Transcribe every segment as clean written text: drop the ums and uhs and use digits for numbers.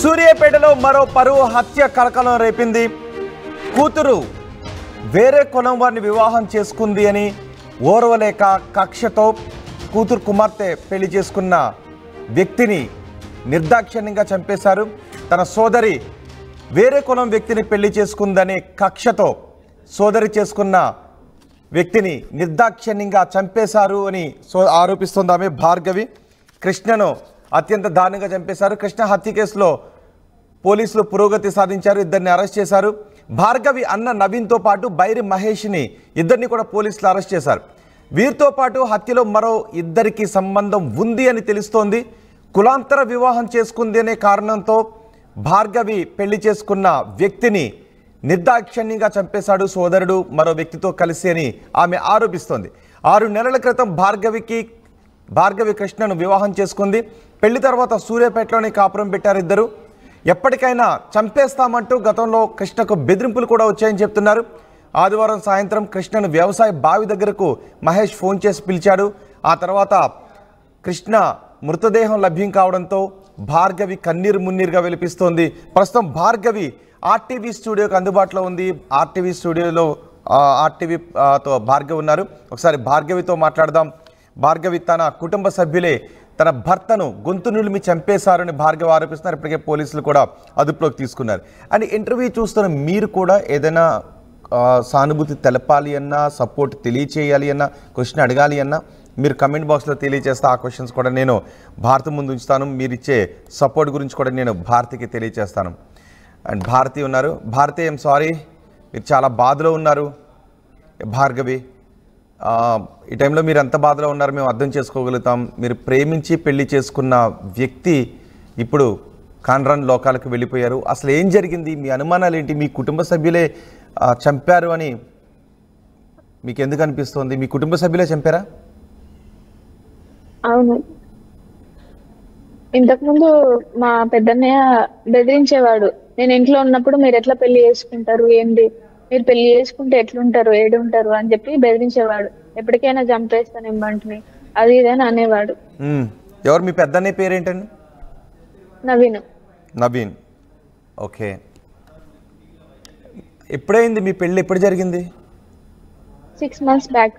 సూర్యాపేటలో మరో పరువు హత్య కలకలం రేపింది. కూతురు వేరే కులం వారిని వివాహం చేసుకుంది అని ఓర్వలేక కక్షతో కూతురు కుమార్తె పెళ్లి చేసుకున్న వ్యక్తిని నిర్దాక్షిణ్యంగా చంపేశారు. తన సోదరి వేరే కులం వ్యక్తిని పెళ్లి చేసుకుందనే కక్షతో సోదరి చేసుకున్న వ్యక్తిని నిర్దాక్షిణ్యంగా చంపేశారు అని ఆరోపిస్తోంది ఆమె భార్గవి. కృష్ణను అత్యంత దారుణంగా చంపేశారు. కృష్ణ హత్య కేసులో పోలీసులు పురోగతి సాధించారు. ఇద్దరిని అరెస్ట్ చేశారు. భార్గవి అన్న నవీన్తో పాటు బైరి మహేష్ని ఇద్దరిని కూడా పోలీసులు అరెస్ట్ చేశారు. వీరితో పాటు హత్యలో మరో ఇద్దరికి సంబంధం ఉంది అని తెలుస్తోంది. కులాంతర వివాహం చేసుకుంది అనే కారణంతో భార్గవి పెళ్లి చేసుకున్న వ్యక్తిని నిర్దాక్షిణ్యంగా చంపేశాడు సోదరుడు మరో వ్యక్తితో కలిసి అని ఆమె ఆరోపిస్తోంది. 6 నెలల క్రితం భార్గవి కృష్ణను వివాహం చేసుకుంది. పెళ్లి తర్వాత సూర్యాపేటలోనే కాపురం పెట్టారు ఇద్దరు. ఎప్పటికైనా చంపేస్తామంటూ గతంలో కృష్ణకు బెదిరింపులు కూడా వచ్చాయని చెప్తున్నారు. ఆదివారం సాయంత్రం కృష్ణను వ్యవసాయ బావి దగ్గరకు మహేష్ ఫోన్ చేసి పిలిచాడు. ఆ తర్వాత కృష్ణ మృతదేహం లభ్యం కావడంతో భార్గవి కన్నీరు మున్నీరుగా విలిపిస్తోంది. ప్రస్తుతం భార్గవి ఆర్టీవీ స్టూడియోకి అందుబాటులో ఉంది. ఆర్టీవీ స్టూడియోలో ఆర్టీవీతో భార్గవి ఉన్నారు. ఒకసారి భార్గవితో మాట్లాడదాం. భార్గవి తన కుటుంబ సభ్యులే తన భర్తను గొంతు నులిమి చంపేశారని భార్గవి ఆరోపిస్తున్నారు. ఇప్పటికే పోలీసులు కూడా అదుపులోకి తీసుకున్నారు. అండ్ ఇంటర్వ్యూ చూస్తున్న మీరు కూడా ఏదైనా సానుభూతి తెలపాలి అన్నా, సపోర్ట్ తెలియచేయాలి అన్నా, క్వశ్చన్ అడగాలి అన్నా మీరు కమెంట్ బాక్స్లో తెలియజేస్తే ఆ క్వశ్చన్స్ కూడా నేను భారతి ముందు ఉంచుతాను. మీరు ఇచ్చే సపోర్ట్ గురించి కూడా నేను భారతికి తెలియజేస్తాను. అండ్ భారతి ఉన్నారు. భారతి ఐఎమ్ సారీ, మీరు చాలా బాధలో ఉన్నారు. భార్గవి ఈ టైంలో మీరు ఎంత బాధలో ఉన్నారు మేము అర్థం చేసుకోగలుగుతాం. మీరు ప్రేమించి పెళ్లి చేసుకున్న వ్యక్తి ఇప్పుడు కాన్రాన్ లోకాలకు వెళ్ళిపోయారు. అసలు ఏం జరిగింది? మీ అనుమానాలు ఏంటి? మీ కుటుంబ సభ్యులే చంపారు అని మీకు ఎందుకు అనిపిస్తోంది? మీ కుటుంబ సభ్యులే చంపారా? అవును, ఇంతకుముందు మా పెద్దన్నయ్య బెదిరించేవాడు. నేను ఇంట్లో ఉన్నప్పుడు మీరు ఎట్లా పెళ్లి చేసుకుంటారు, ఏంటి మీరు పెళ్లి చేసుకుంటే ఎట్లుంటారు, ఏడుంటారు అని చెప్పి బెదిరించేవాడు. ఎప్పటికైనా చంపేస్తాను ఇమ్మంటిని అది ఇదని అనేవాడు. ఎవరు మీ పెద్దన్నయ్య పేరేంటండి? నవీన్. ఓకే, ఎప్పుడైంది మీ పెళ్ళి? ఎప్పుడు జరిగింది? 6 months బ్యాక్.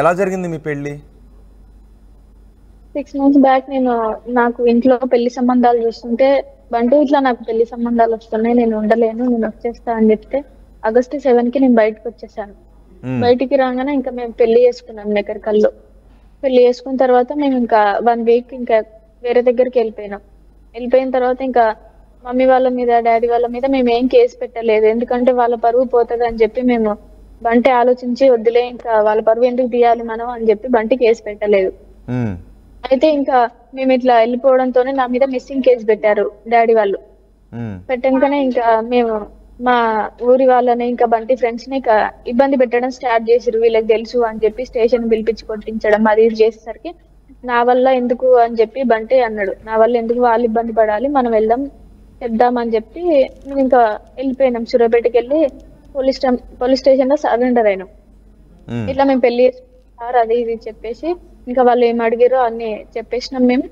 ఎలా జరిగింది మీ పెళ్ళి? 6 months బ్యాక్ నాకు ఇంట్లో పెళ్లి సంబంధాలు చూస్తుంటే బంటూ ఇట్లా నాకు పెళ్లి సంబంధాలు వస్తున్నాయి, నేను ఉండలేను, నేను వచ్చేస్తా అని చెప్తే August 7కి నేను బయటకు వచ్చేసాను. బయటికి రాగానే ఇంకా మేము పెళ్లి చేసుకున్నాం నెకరికల్లో. పెళ్లి చేసుకున్న తర్వాత మేము ఇంకా 1 week ఇంకా వేరే దగ్గరికి వెళ్ళిపోయిన తర్వాత ఇంకా మమ్మీ వాళ్ళ మీద డాడీ వాళ్ళ మీద మేము ఏం కేసు పెట్టలేదు. ఎందుకంటే వాళ్ళ పరువు పోతుంది అని చెప్పి మేము బంటి ఆలోచించి వద్దులే ఇంకా వాళ్ళ పరువు ఎందుకు తీయాలి మనం అని చెప్పి బంటి కేసు పెట్టలేదు. అయితే ఇంకా మేము ఇట్లా వెళ్ళిపోవడంతోనే నా మీద మిస్సింగ్ కేసు పెట్టారు డాడీ వాళ్ళు. పెట్టాకనే ఇంకా మేము మా ఊరి వాళ్ళని ఇంకా బంటి ఫ్రెండ్స్ ని ఇంకా ఇబ్బంది పెట్టడం స్టార్ట్ చేసిరు. వీళ్ళకి తెలుసు అని చెప్పి స్టేషన్ పిలిపించి కొట్టించడం అది ఇది చేసేసరికి నా వల్ల ఎందుకు అని చెప్పి బంటి అన్నాడు. నా వల్ల ఎందుకు వాళ్ళు ఇబ్బంది పడాలి, మనం చెప్దామని చెప్పి మేము ఇంకా వెళ్ళిపోయినాం. సూర్యాపేటకి వెళ్ళి పోలీస్ స్టేషన్ లో సరెండర్ అయినాం. ఇట్లా మేము పెళ్లి చేసుకుంటారు అది ఇది చెప్పేసి ఇంకా వాళ్ళు ఏం అడిగారో అన్ని చెప్పేసినాం. మేము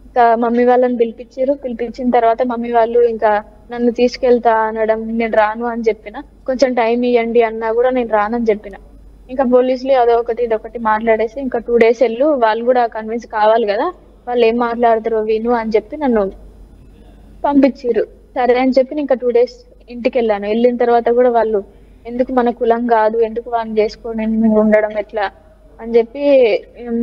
ఇంకా మమ్మీ వాళ్ళని పిలిపించిన తర్వాత మమ్మీ వాళ్ళు ఇంకా నన్ను తీసుకెళ్తా అనడం, నేను రాను అని చెప్పిన. కొంచెం టైం ఇవ్వండి అన్నా కూడా నేను రానని చెప్పిన. ఇంకా పోలీసులు అదొకటి ఇదొకటి మాట్లాడేసి ఇంకా 2 days వెళ్ళు, వాళ్ళు కూడా కన్విన్స్ కావాలి కదా, వాళ్ళు ఏం మాట్లాడతారో విను అని చెప్పి నన్ను పంపించారు. సరే అని చెప్పి ఇంకా 2 days ఇంటికి వెళ్ళాను. వెళ్ళిన తర్వాత కూడా వాళ్ళు ఎందుకు మన కులం కాదు, ఎందుకు వాళ్ళని చేసుకొని ఉండడం ఎట్లా అని చెప్పి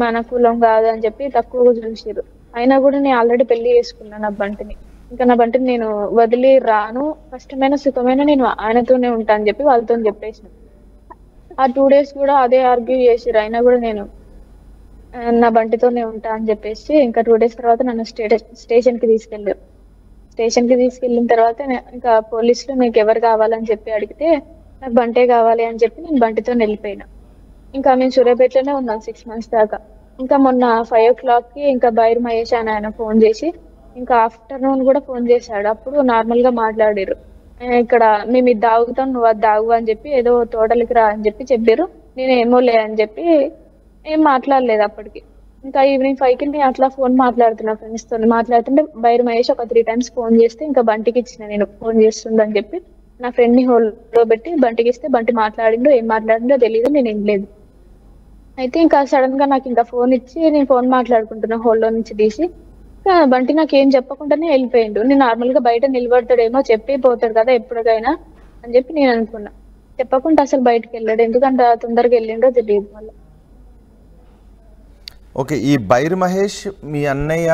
మన కులం కాదు అని చెప్పి తక్కువగా చూసారు. అయినా కూడా నేను ఆల్రెడీ పెళ్లి చేసుకున్నాను నా బంటిని. ఇంకా నా బంటిని నేను వదిలి రాను, కష్టమైన సుఖమైన నేను ఆయనతోనే ఉంటా అని చెప్పి వాళ్ళతో చెప్పేసిన. ఆ 2 days కూడా అదే ఆర్గ్యూ చేసారు. అయినా కూడా నేను నా బంటితోనే ఉంటా అని చెప్పేసి ఇంకా 2 days తర్వాత నన్ను స్టేషన్ కి తీసుకెళ్ళిన తర్వాత ఇంకా పోలీసులు మీకు ఎవరు కావాలని చెప్పి అడిగితే నాకు బంటే కావాలి అని చెప్పి నేను బంటితో వెళ్ళిపోయినా. ఇంకా మేము సూర్యాపేటలోనే ఉన్నాం 6 months దాకా. ఇంకా మొన్న 5 o'clockకి ఇంకా బైర్ మహేష్ అని ఆయన ఫోన్ చేసి ఇంకా ఆఫ్టర్నూన్ కూడా ఫోన్ చేశాడు. అప్పుడు నార్మల్ గా మాట్లాడారు. ఇక్కడ మేము ఇది తాగుతాం, నువ్వు అది తాగు అని చెప్పి ఏదో తోటలకి రా అని చెప్పి చెప్పారు. నేను ఏమో లే అని చెప్పి ఏం మాట్లాడలేదు అప్పటికి. ఇంకా ఈవినింగ్ 5కి నేను అట్లా ఫోన్ మాట్లాడుతున్నా ఫ్రెండ్స్ తో మాట్లాడుతుంటే బైర్ మహేష్ ఒక 3 టైమ్స్ ఫోన్ చేస్తే ఇంకా బంటికి ఇచ్చిన నేను ఫోన్ చేస్తుందని చెప్పి నా ఫ్రెండ్ ని హోల్డ్ లో పెట్టి బంటికి ఇస్తే బంటి మాట్లాడిండో ఏం మాట్లాడిండో తెలియదు, నేను ఏం లేదు. అయితే ఇంకా సడన్ గా నాకు ఇంకా ఫోన్ ఇచ్చి నేను ఫోన్ మాట్లాడుకుంటున్నా హోల్డ్ నుంచి తీసి, ఇంకా బంటి నాకు ఏం చెప్పకుండానే వెళ్ళిపోయిండు. నేను నార్మల్ గా బయట నిలబడతాడేమో చెప్పి పోతాడు కదా ఎప్పటికైనా అని చెప్పి నేను అనుకున్నా. చెప్పకుండా అసలు బయటకు వెళ్ళాడు, ఎందుకంటే తొందరగా వెళ్ళిండో తెలియదు మళ్ళీ. ఓకే, ఈ బైర్ మహేష్, మీ అన్నయ్య,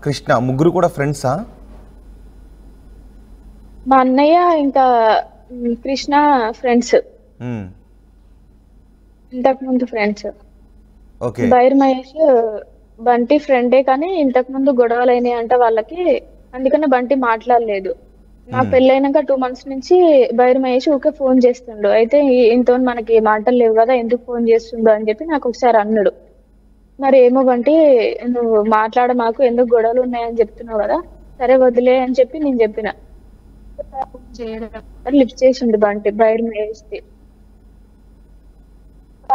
కృష్ణ ముగ్గురు కూడా ఫ్రెండ్సా? మా అన్నయ్య ఇంకా కృష్ణ ఫ్రెండ్స్, ఇంతకు ముందు ఫ్రెండ్స్. ఓకే. బైర్ మహేష్ బంటి ఫ్రెండే, కానీ ఇంతకు ముందు గొడవలు అయినాయి అంట వాళ్ళకి, అందుకనే బంటి మాట్లాడలేదు. నా పెళ్ళైనాక 2 months నుంచి బైర్ మహేష్ ఊకే ఫోన్ చేస్తుండు. అయితే ఇంతో మనకి మాటలు లేవు కదా ఎందుకు ఫోన్ చేస్తుండో అని చెప్పి నాకు ఒకసారి అన్నాడు. మరి ఏమో బంటి నువ్వు మాట్లాడ మాకు ఎందుకు గొడవలు ఉన్నాయని చెప్తున్నావు కదా, సరే వదిలే అని చెప్పి నేను చెప్పిన. లిఫ్ట్ చేసిండు బంటి బైర్ మహేష్ కి.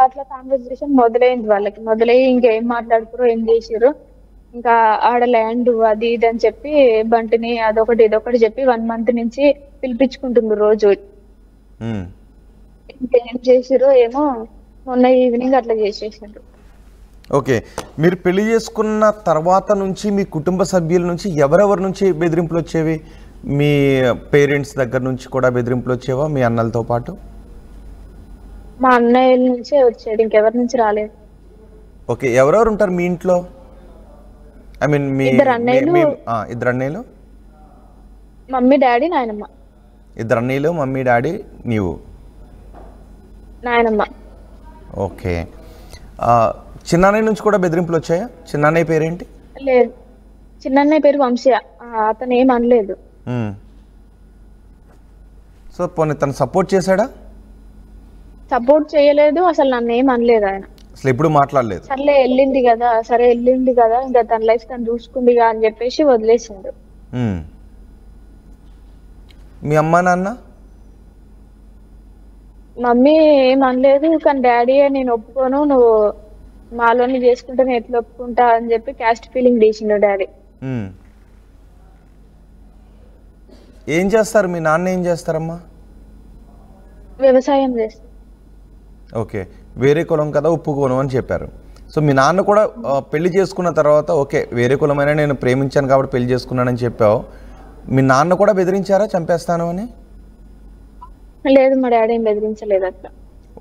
అట్లా కాన్వర్సేషన్ మొదలైంది వాళ్ళకి. మొదలయ్యి ఇంకేం మాట్లాడుకురో ఏం చేసిరో, ఇంకా ఆడ ల్యాండ్ అది ఇది అని చెప్పి బంటిని అదొకటి ఇదొకటి చెప్పి 1 month నుంచి పిలిపించుకుంటుంది రోజు. ఇంకేం చేసిరో ఏమో మొన్న ఈవినింగ్ అట్లా చేసేసారు. ఓకే, మీరు పెళ్లి చేసుకున్న తర్వాత నుంచి మీ కుటుంబ సభ్యుల నుంచి ఎవరెవరి నుంచి బెదిరింపులు వచ్చేవి? మీ పేరెంట్స్ దగ్గర నుంచి కూడా బెదిరింపులు వచ్చేవా మీ అన్నలతో పాటు? మా అన్నయ్యల నుంచే వచ్చాడు, ఇంకెవరి నుంచి రాలేదు. ఓకే, ఎవరెవరు ఉంటారు మీ ఇంట్లో? ఐ మీన్ మీ ఇద్దరు అన్నయ్యలు, మమ్మీ డాడీ నాయనమ్మ. ఇద్దరు అన్నయ్యలు, మమ్మీ డాడీ, నీవు, నాయనమ్మ. ఓకే. చిన్నన్నయ్య నుంచి కూడా బెదిరింపులు వచ్చాయా? చిన్నన్నయ్య పేరేంటి? లేదు, చిన్నన్నయ్య పేరు వంశీ, అతను ఏం అనలేదు. సో పోనీ తను సపోర్ట్ చేశాడా? సపోర్ట్ చేయలేదు, అసలు నన్ను ఏం అనలేదు ఆయన. అసలు ఎప్పుడు మాట్లాడలేదు. సర్లే వెళ్ళింది కదా, సరే వెళ్ళింది కదా, ఇంకా తన లైఫ్ తను చూసుకుందిగా అని చెప్పేసి వదిలేసిండు. మీ అమ్మ నాన్న? మమ్మీ ఏం అనలేదు, కానీ డాడీ నేను ఒప్పుకోను, నువ్వు మాలోని చేసుకుంటే నేను ఎట్లా ఒప్పుకుంటా అని చెప్పి క్యాస్ట్ ఫీలింగ్ తీసిండు డాడీ. ఏం చేస్తారు మీ నాన్న? ఏం చేస్తారమ్మా? వ్యవసాయం చేస్తారు. ఓకే, వేరే కులం కదా ఒప్పుకోను అని చెప్పారు. సో మీ నాన్న కూడా పెళ్లి చేసుకున్న తర్వాత ఓకే వేరే కులమైనా నేను ప్రేమించాను కాబట్టి పెళ్లి చేసుకున్నానని చెప్పావు. మీ నాన్న కూడా బెదిరించారా చంపేస్తాను అని? లేదు, మా డాడీ ఏం బెదిరించలేదు అట్లా.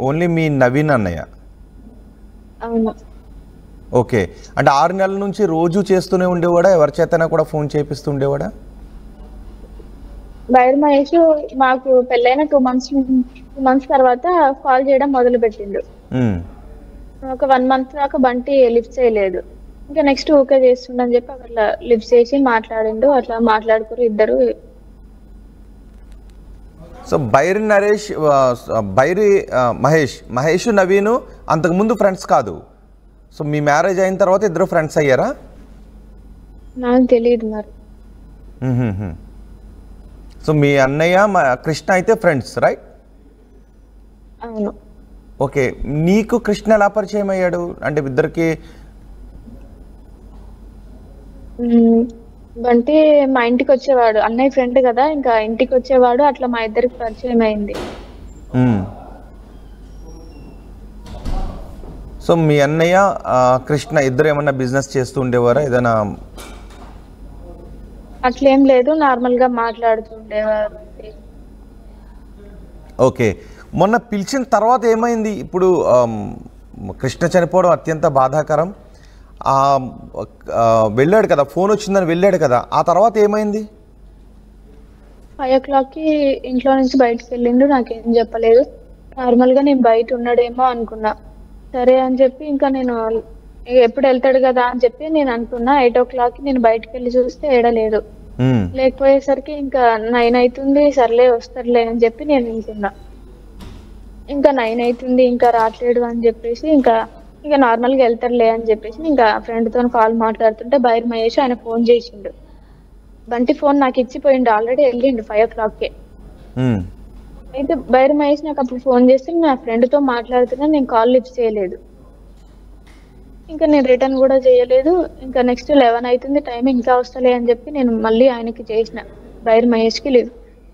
ఓన్లీ మీ నవీన్ అన్నయ్య? అవును. ఓకే, అంటే 6 నెలల నుంచి రోజు చేస్తూనే ఉండేవాడా? ఎవరి చేతనా కూడా ఫోన్ చేపిస్తూ ఉండేవాడా? బైర్ మహేష్ మాకు పెళ్ళైన 2 months తర్వాత కాల్ చేయడం మొదలు పెట్టిండు. ఒక 1 month దాకా బంటి లిఫ్ట్ చేయలేదు. ఇంకా నెక్స్ట్ ఓకే చేస్తుండని చెప్పి అట్లా లిఫ్ట్ చేసి మాట్లాడిండు. అట్లా మాట్లాడుకురు ఇద్దరు. సో బైరి మహేష్ నవీను అంతకుముందు ఫ్రెండ్స్ కాదు. సో మీ మ్యారేజ్ అయిన తర్వాత ఇద్దరు ఫ్రెండ్స్ అయ్యారా? నాకు తెలియదు మరి. సో మీ అన్నయ్య కృష్ణ అయితే ఫ్రెండ్స్, రైట్? అవును. ఓకే, నీకు కృష్ణ ఎలా పరిచయం అయ్యాడు? అంటే ఇద్దరికి బంటి మా ఇంటికి వచ్చేవాడు, అన్నయ్య ఫ్రెండ్ కదా, ఇంకా ఇంటికి వచ్చేవాడు, అట్లా మా ఇద్దరికి పరిచయం అయింది. సో మీ అన్నయ్య కృష్ణ ఇద్దరు ఏమన్నా బిజినెస్ చేస్తూ ఉండేవారా? ఏదైనా? అట్లేం లేదు, నార్మల్ గా మాట్లాడుతుండేవారు. ఓకే, మొన్న పిలిచిన తర్వాత ఏమైంది? ఇప్పుడు కృష్ణ చనిపోవడం అత్యంత బాధాకరం. వెళ్ళాడు కదా, ఫోన్ వచ్చిందని వెళ్ళాడు కదా, ఆ తర్వాత ఏమైంది? 5 o'clockకి ఇంట్లో నుంచి బయటకు వెళ్ళిండు, నాకేం చెప్పలేదు. నార్మల్ గా నేను బయట ఉన్నాడేమో అనుకున్నా. సరే అని చెప్పి ఇంకా నేను ఎప్పుడు వెళ్తాడు కదా అని చెప్పి నేను అనుకున్నా. 8 o'clockకి నేను బయటకు వెళ్ళి చూస్తే ఏడలేదు. లేకపోయేసరికి ఇంకా 9 అవుతుంది, సర్లే వస్తాడులే అని చెప్పి నేను అనుకున్నా. ఇంకా 9 అవుతుంది, ఇంకా రావట్లేడు అని చెప్పేసి ఇంకా నార్మల్గా వెళ్తారులే అని చెప్పేసి ఇంకా ఫ్రెండ్తో కాల్ మాట్లాడుతుంటే బైర్ మహేష్ ఆయన ఫోన్ చేసిండు. బంటి ఫోన్ నాకు ఇచ్చిపోయిండు, ఆల్రెడీ వెళ్ళిండు 5 o'clockకే. అయితే బైర్ మహేష్ నాకు అప్పుడు ఫోన్ చేస్తే నా ఫ్రెండ్తో మాట్లాడుతున్నా, నేను కాల్ లిఫ్ట్ చేయలేదు. ఇంకా నేను రిటర్న్ కూడా చేయలేదు. ఇంకా నెక్స్ట్ 11 అవుతుంది, టైం ఇంకా వస్తలే అని చెప్పి నేను మళ్ళీ ఆయనకి చేసిన, బైర్ మహేష్కి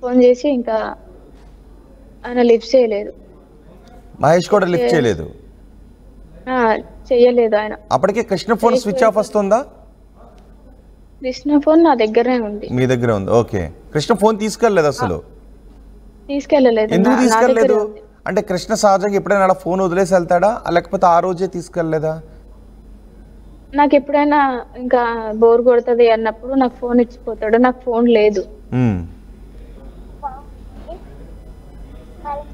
ఫోన్ చేసి, ఇంకా ఆయన లిఫ్ట్ చేయలేదు. మహేష్ కూడా లిఫ్ట్ చేయలేదు, చెయ్యలేదు ఆయన. అప్పటికే కృష్ణ ఫోన్ స్విచ్ ఆఫ్ వస్తుందా? కృష్ణ ఫోన్ నా దగ్గరే ఉంది. మీ దగ్గరే ఉంది. ఓకే, కృష్ణ ఫోన్ తీసుకెళ్ళలేదు అసలు? తీసుకెళ్ళలేదు. ఎందుకు తీసుకెళ్ళలేదు అంటే కృష్ణ సహజంగా ఎప్పుడైనా అలా ఫోన్ వదిలేసి వెళ్తాడా, లేకపోతే ఆ రోజే తీసుకెళ్ళలేదా? నాకు ఎప్పుడైనా ఇంకా బోర్ కొడుతుంది అన్నప్పుడు నాకు ఫోన్ ఇచ్చిపోతాడు, నాకు ఫోన్ లేదు.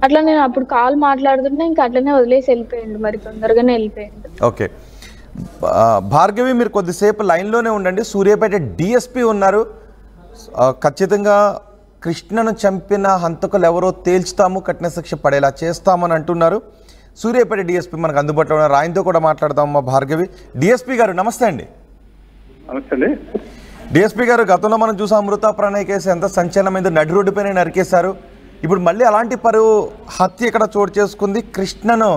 అట్లా నేను అప్పుడు కాల్ మాట్లాడుతున్నా, ఇంకా అట్లనే వదిలేసి వెళ్ళిపోయిండు, మరి తొందరగానే వెళ్ళిపోయిండు. ఓకే భార్గవి, మీరు కొద్దిసేపు లైన్లోనే ఉండండి. సూర్యాపేట డిఎస్పీ ఉన్నారు. ఖచ్చితంగా కృష్ణను చంపిన హంతకులు ఎవరో తేల్చుతాము, కఠిన శిక్ష పడేలా చేస్తామని అంటున్నారు. సూర్యాపేట డిఎస్పీ మనకు అందుబాటులో ఉన్నారు, ఆయనతో కూడా మాట్లాడదాం. మా భార్గవి డిఎస్పీ గారు నమస్తే అండి. నమస్తే అండి డిఎస్పీ గారు, గతంలో మనం చూసాం అమృత ప్రణయ్ కేసు ఎంత సంచలనమైంది, నడి రోడ్డుపైన నరికేశారు. ఇప్పుడు మళ్ళీ అలాంటి పరువు హత్య ఇక్కడ చోటు చేసుకుంది. కృష్ణను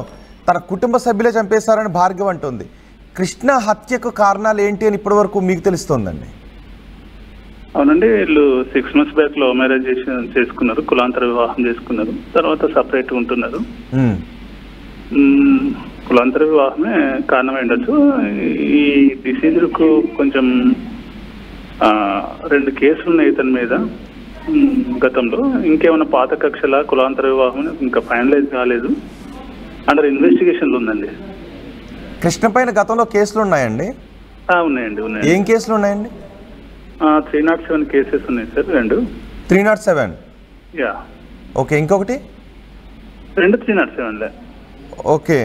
తన కుటుంబ సభ్యులే చంపేశారని భార్గవి అంటుంది. కృష్ణ హత్యకు కారణాలు ఏంటి అని ఇప్పటి వరకు మీకు తెలుస్తోందండి? అవునండి, వీళ్ళు 6 months బ్యాక్ లో మ్యారేజ్ చేసుకున్నారు, కులాంతర వివాహం చేసుకున్నారు, తర్వాత సపరేట్ ఉంటున్నారు. కులాంతర వివాహమే కారణమై ఉండొచ్చు. ఈ డిసీజ్కు కొంచెం 2 కేసులు ఉన్నాయి ఇతని మీద గతంలో. ఇంకేమైనా పాత కక్షల కులాంతర వివాహం ఇంకా ఫైనలైజ్ కాలేదు, అండర్ ఇన్వెస్టిగేషన్లు ఉందండి. కృష్ణ పైన గతంలో కేసులు ఉన్నాయండి? ఉన్నాయండి. ఏం కేసులు ఉన్నాయండి? 307 కేసెస్ ఉన్నాయి సార్, 2. 307? యా. ఓకే, ఇంకొకటి 2 307లే. ఓకే,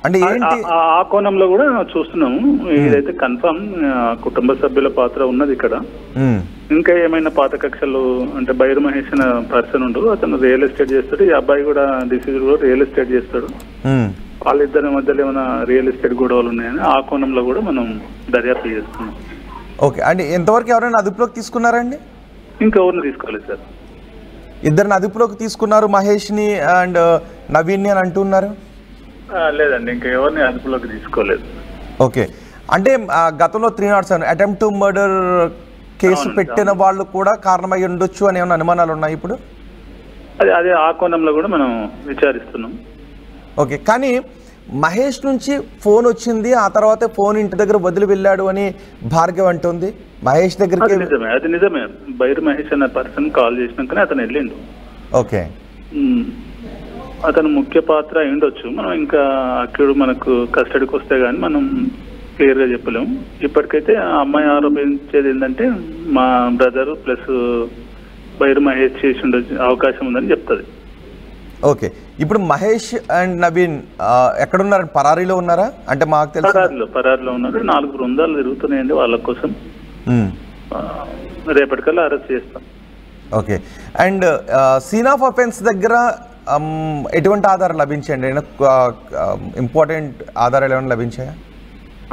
అంటే ఏంటి ఆ కోణంలో కూడా చూస్తున్నాము. ఇదైతే కన్ఫర్మ్ కుటుంబ సభ్యుల పాత్ర ఉన్నది ఇక్కడ. ఇంకా ఏమైనా పాత కక్షలు అంటే బైరు మహేష్ అనే పర్సన్ ఉండు, అతను రియల్ ఎస్టేట్ చేస్తాడు. ఈ అబ్బాయి కూడా డిసీజ్ కూడా రియల్ ఎస్టేట్ చేస్తాడు. వాళ్ళిద్దరి మధ్యలో ఏమైనా రియల్ ఎస్టేట్ గొడవలు ఉన్నాయని ఆ కోణంలో కూడా మనం దర్యాప్తు చేస్తున్నాం. ఓకే, అంటే ఎంతవరకు ఎవరైనా అదుపులోకి తీసుకున్నారండి? ఇంకెవరిని తీసుకోలేదు సార్. ఇద్దరిని అదుపులోకి తీసుకున్నారు, మహేష్ని అండ్ నవీన్ని అని అంటున్నారు. లేదండి, ఇంకా ఎవరిని అదుపులోకి తీసుకోలేదు. ఓకే, అంటే గతంలో 307 అటెంప్ట్ టు మర్డర్ కేసు పెట్టిన వాళ్ళు కూడా కారణమై ఉండొచ్చు అని ఏమైనా అనుమానాలు ఉన్నాయి ఇప్పుడు? అదే ఆ కోణంలో కూడా మనం విచారిస్తున్నాం. ఓకే, కానీ మహేష్ నుంచి ఫోన్ వచ్చింది, ఆ తర్వాత ఫోన్ ఇంటి దగ్గర వదిలి వెళ్ళాడు అని భార్గవ్ అంటుంది. మహేష్ దగ్గరికి అది నిజమే. బైరు మహేష్ అనే పర్సన్ కాల్ చేసినాకనే అతను వెళ్ళిండు. ఓకే, అతను ముఖ్య పాత్ర అయి ఉండొచ్చు. మనం ఇంకా అక్కడ మనకు కస్టడీకి వస్తే గానీ మనం క్లియర్ గా చెప్పలేము. ఇప్పటికైతే ఆ అమ్మాయి ఆరోపించేది ఏంటంటే మా బ్రదర్ ప్లస్ బైరు మహేష్ చేసి ఉండొచ్చు అవకాశం ఉందని చెప్తుంది. ఓకే, ఇప్పుడు మహేష్ అండ్ నవీన్ ఎక్కడున్నారు? పరారీలో ఉన్నారా? అంటే మాకు తెలుసు పరారీలో ఉన్నారు. 4 బృందాలు తిరుగుతున్నాయండి వాళ్ళ కోసం. రేపటికల్లా అరెస్ట్ చేస్తాం. Okay, and scene of offence దగ్గర ఎటువంటి ఆధారాలు లభించండి? ఇంపార్టెంట్ ఆధారాలు ఏమైనా లభించాయా?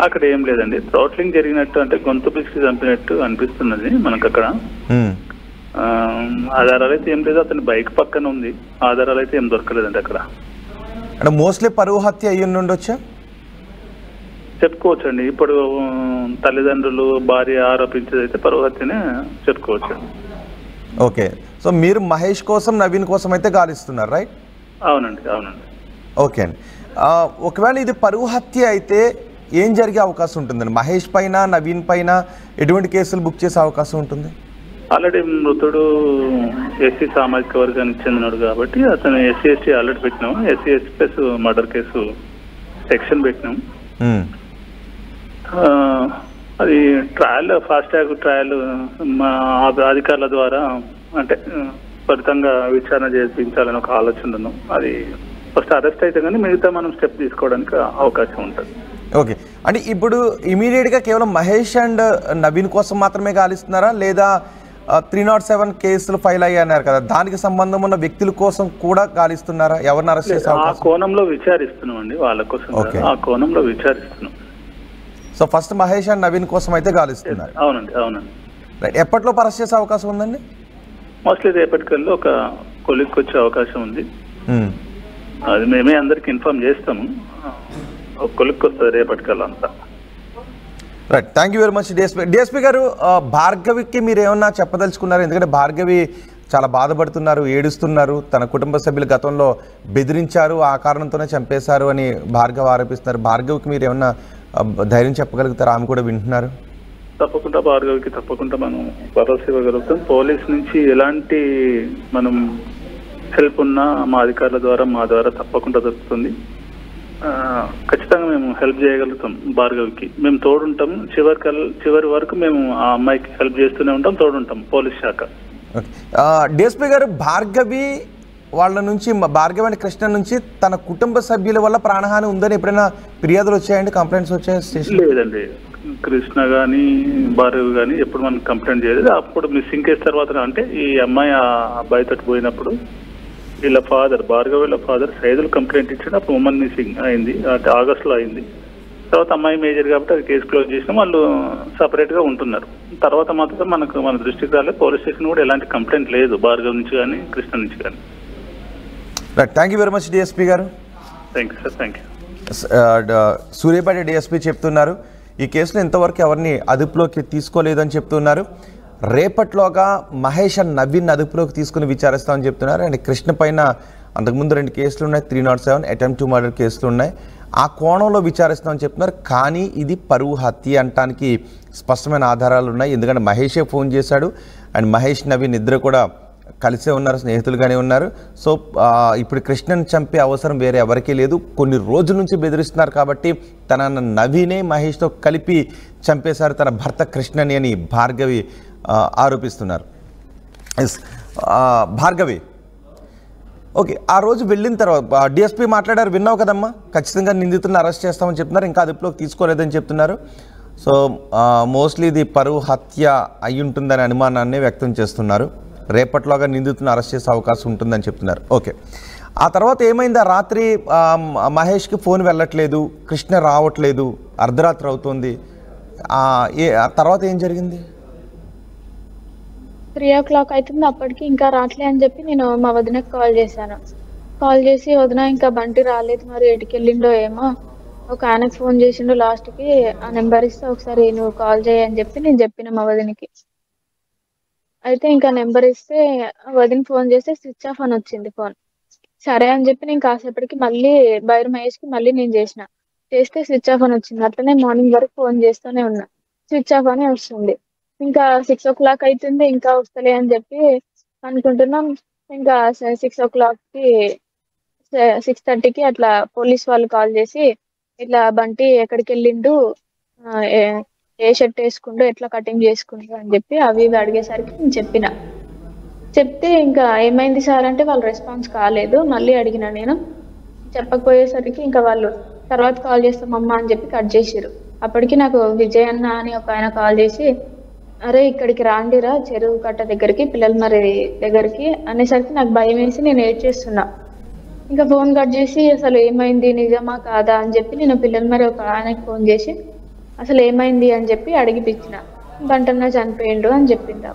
అక్కడ ఏం లేదండి. థ్రోట్లింగ్ జరిగినట్టు అంటే గొంతు పిసికి చంపినట్టు అనిపిస్తున్నది మనకు అక్కడ. ఆధారాలు అయితే ఏం లేదు. అతని బైక్ పక్కన ఉంది, ఆధారాలు అయితే ఏం దొరకలేదండి అక్కడ. అంటే మోస్ట్లీ పరువు హత్య అయ్యి ఉండొచ్చా? చెప్పుకోవచ్చు అండి. ఇప్పుడు తల్లిదండ్రులు భార్య ఆరోపించేది అయితే పరువు హత్యనే చెప్పుకోవచ్చు. ఓకే, సో మీరు మహేష్ కోసం నవీన్ కోసం అయితే గాలిస్తున్నారు, రైట్? అవునండి. ఓకే అండి, ఒకవేళ ఇది పరువు హత్య అయితే ఏం జరిగే అవకాశం ఉంటుందండి? మహేష్ పైన నవీన్ పైన ఎటువంటి కేసులు బుక్ చేసే అవకాశం ఉంటుంది? ఆల్రెడీ మృతుడు ఎస్సీ సామాజిక వర్గానికి చెందినాడు కాబట్టి అతను ఎస్సీ ఎస్టీ ఆల్రెడీ పెట్టినాము. SC ST plus murder case section పెట్టినాము. అది ట్రయల్, ఫాస్ట్ ట్రాక్ ట్రయల్ మా అధికారుల ద్వారా అంటే ఫలితంగా విచారణ చేయించాలని ఒక ఆలోచన ఉన్నాం. అది ఫస్ట్ అరెస్ట్ అయితే కానీ మిగతా మనం స్టెప్ తీసుకోవడానికి అవకాశం ఉంటుంది. ఓకే, అంటే ఇప్పుడు ఇమీడియట్గా కేవలం మహేష్ అండ్ నవీన్ కోసం మాత్రమే గాలిస్తున్నారా, లేదా 307 కేసులు ఫైల్ అయ్యారు కదా, దానికి సంబంధం ఉన్న వ్యక్తుల కోసం కూడా గాలిస్తున్నారా? ఎవరిని అరెస్ట్ చేసే అవకాశం? ఆ కోణంలో విచారిస్తున్నాం అండి, వాళ్ళ కోసం ఆ కోణంలో విచారిస్తున్నాం. So first Mahesh and Naveen కోసం అయితే గాలిస్తున్నారు. అవునండి. రైట్, ఎప్పట్లో అరెస్ట్ చేసే అవకాశం ఉందండి? మోస్ట్లీ రేపటికల్లో ఒక కొలిక్కి వచ్చే అవకాశం ఉంది. అది మేమే అందరికి ఇన్ఫార్మ్ చేస్తాము. ఒక కొలిక్కి వస్తుంది రేపటికల్లా అంతా. Right, thank you very much DSP గారు. భార్గవికి మీరు ఏమన్నా చెప్పదలుచుకున్నారు? ఎందుకంటే భార్గవి చాలా బాధపడుతున్నారు, ఏడుస్తున్నారు. తన కుటుంబ సభ్యులు గతంలో బెదిరించారు, ఆ కారణంతోనే చంపేశారు అని భార్గవి ఆరోపిస్తున్నారు. భార్గవికి మీరు ఏమన్నా ధైర్యం చెప్పగలుగుతారు? ఆమె కూడా వింటున్నారు. తప్పకుండా భార్గవికి తప్పకుండా మనం భరోసా ఇవ్వగలుగుతాం. పోలీస్ నుంచి ఎలాంటి మనం హెల్ప్ ఉన్నా మా అధికారుల ద్వారా మా ద్వారా తప్పకుండా దొరుకుతుంది. ఖచ్చితంగా మేము హెల్ప్ చేయగలుగుతాం భార్గవికి. మేము తోడుంటాం, చివరి వరకు మేము ఆ అమ్మాయికి హెల్ప్ చేస్తూనే ఉంటాం, తోడుంటాం పోలీస్ శాఖ. డిఎస్పీ గారు, భార్గవి వాళ్ళ నుంచి, భార్గవి అండ్ కృష్ణ నుంచి తన కుటుంబ సభ్యుల వల్ల ప్రాణహాని ఉందని ఎప్పుడైనా ఫిర్యాదులు వచ్చాయండి, కంప్లైంట్స్ వచ్చాయి స్టేషన్? లేదండి, కృష్ణ కానీ భార్గవి కానీ ఎప్పుడు మనం కంప్లైంట్ చేయలేదు. అప్పుడు మిస్సింగ్ కేసు తర్వాత అంటే ఈ అమ్మాయి ఆ అబ్బాయి తోటి పోయినప్పుడు వీళ్ళ ఫాదర్, భార్గవి వీళ్ళ ఫాదర్ సైదులు కంప్లైంట్ ఇచ్చాడు. అప్పుడు ఉమెన్ మిస్సింగ్ అయింది, అంటే ఆగస్టులో అయింది. తర్వాత అమ్మాయి మేజర్ కాబట్టి అది కేసు క్లోజ్ చేసినా వాళ్ళు సపరేట్గా ఉంటున్నారు. తర్వాత మాత్రం మన దృష్టికి రాలేదు. పోలీస్ స్టేషన్ కూడా ఎలాంటి కంప్లైంట్ లేదు భార్గవి నుంచి కానీ కృష్ణ నుంచి కానీ. Thank you very much DSP గారు. Thank you sir. Thank you. Suryapet DSP చెప్తున్నారు ఈ కేసులో ఇంతవరకు ఎవరిని అదుపులోకి తీసుకోలేదని చెప్తున్నారు. రేపట్లోగా మహేష్ అండ్ నవీన్ అదుపులోకి తీసుకుని విచారిస్తామని చెప్తున్నారు. అండ్ కృష్ణ పైన అంతకుముందు 2 కేసులు ఉన్నాయి, 307 అటెంప్ట్ టు మర్డర్ కేసులు ఉన్నాయి. ఆ కోణంలో విచారిస్తామని చెప్తున్నారు. కానీ ఇది పరువు హత్య అనటానికి స్పష్టమైన ఆధారాలు ఉన్నాయి. ఎందుకంటే మహేషే ఫోన్ చేశాడు అండ్ మహేష్ నవీన్ ఇద్దరు కూడా కలిసే ఉన్నారు, స్నేహితులుగానే ఉన్నారు. సో ఇప్పుడు కృష్ణని చంపే అవసరం వేరే ఎవరికీ లేదు. కొన్ని రోజుల నుంచి బెదిరిస్తున్నారు కాబట్టి తన నవీనే మహేష్తో కలిపి చంపేశారు తన భర్త కృష్ణని అని భార్గవి ఆరోపిస్తున్నారు. భార్గవి, ఓకే, ఆ రోజు వెళ్ళిన తర్వాత డిఎస్పీ మాట్లాడారు, విన్నావు కదమ్మా? ఖచ్చితంగా నిందితులను అరెస్ట్ చేస్తామని చెప్తున్నారు, ఇంకా అదుపులోకి తీసుకోలేదని చెప్తున్నారు. సో మోస్ట్లీ ఇది పరువు హత్య అయి ఉంటుందనే అనుమానాన్ని వ్యక్తం చేస్తున్నారు. రేపట్లోగా నిందితులను అరెస్ట్ చేసే అవకాశం ఉంటుందని చెప్తున్నారు. ఓకే, ఆ తర్వాత ఏమైంది? ఆ రాత్రి మహేష్కి ఫోన్ వెళ్ళట్లేదు, కృష్ణ రావట్లేదు, అర్ధరాత్రి అవుతుంది. ఆ తర్వాత ఏం జరిగింది? 3 o'clock అవుతుంది, అప్పటికి ఇంకా రావట్లే అని చెప్పి నేను మా వదినకి కాల్ చేశాను. కాల్ చేసి, వదిన ఇంకా బంటి రాలేదు, మరి ఎటుకి వెళ్ళిండో ఏమో, ఒక ఆయనకు ఫోన్ చేసిండు, లాస్ట్కి ఆ నెంబర్ ఇస్తే ఒకసారి నువ్వు కాల్ చేయని చెప్పి నేను చెప్పిన మా వదినకి. అయితే ఇంకా నెంబర్ ఇస్తే వదిన ఫోన్ చేస్తే స్విచ్ ఆఫ్ అని వచ్చింది ఫోన్. సరే అని చెప్పి నేను కాసేపటికి మళ్ళీ బైర్ మహేష్కి మళ్ళీ నేను చేస్తే స్విచ్ ఆఫ్ అని వచ్చింది. అట్లనే మార్నింగ్ వరకు ఫోన్ చేస్తూనే ఉన్నా, స్విచ్ ఆఫ్ అని వస్తుంది. ఇంకా 6 o'clock అవుతుంది, ఇంకా వస్తలే అని చెప్పి అనుకుంటున్నాం. ఇంకా 6 o'clockకి 6:30కి అట్లా పోలీస్ వాళ్ళు కాల్ చేసి, ఇట్లా బంటి ఎక్కడికి వెళ్ళిండు, ఏ షర్ట్ వేసుకుంటూ, ఎట్లా కటింగ్ చేసుకుంటూ అని చెప్పి అవి అడిగేసరికి నేను చెప్తే ఇంకా ఏమైంది సార్ అంటే వాళ్ళు రెస్పాన్స్ కాలేదు. మళ్ళీ అడిగిన నేను, చెప్పకపోయేసరికి ఇంకా వాళ్ళు తర్వాత కాల్ చేస్తామమ్మా అని చెప్పి కట్ చేసారు. అప్పటికి నాకు విజయ్ అన్న అని ఒక ఆయన కాల్ చేసి, అరే ఇక్కడికి రాండిరా చెరువు కట్ట దగ్గరికి, పిల్లల మరి దగ్గరికి అనేసరికి నాకు భయం వేసి నేను ఏడ్చేస్తున్నా. ఇంకా ఫోన్ కట్ చేసి అసలు ఏమైంది, నిజమా కాదా అని చెప్పి నేను పిల్లల మరి ఒక ఆయనకి ఫోన్ చేసి అసలు ఏమైంది అని చెప్పి అడిగిపించిన. బంటన్న చనిపోయిండు అని చెప్పిందా.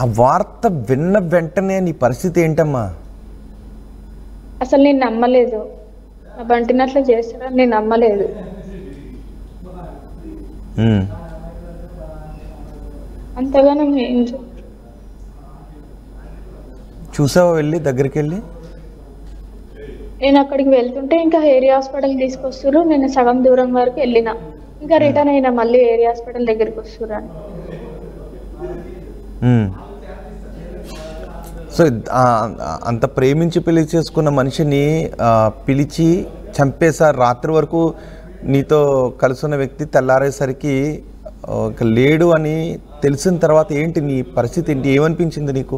ఆ వార్త విన్న వెంటనే నీ పరిస్థితి ఏంటమ్మా? అసలు నేను నమ్మలేదు, నా బంటినట్లా చేస్తారా నేను నమ్మలేదు. అంతగానో చూసావా వెళ్ళి దగ్గరికి వెళ్ళి? నేను అక్కడికి వెళ్తుంటే ఇంకా ఏరియా హాస్పిటల్ తీసుకొస్తారు, నేను సగం దూరం వరకు వెళ్ళిన, ఇంకా రిటర్న్ అయినా మళ్ళీ ఏరియా హాస్పిటల్ దగ్గరికి వస్తురా. సో అంత ప్రేమించి పెళ్లి చేసుకున్న మనిషిని పిలిచి చంపేశారు. రాత్రి వరకు నీతో కలుసున్న వ్యక్తి తెల్లారేసరికి లేడు అని తెలిసిన తర్వాత ఏంటి నీ పరిస్థితి ఏంటి? ఏమనిపించింది నీకు?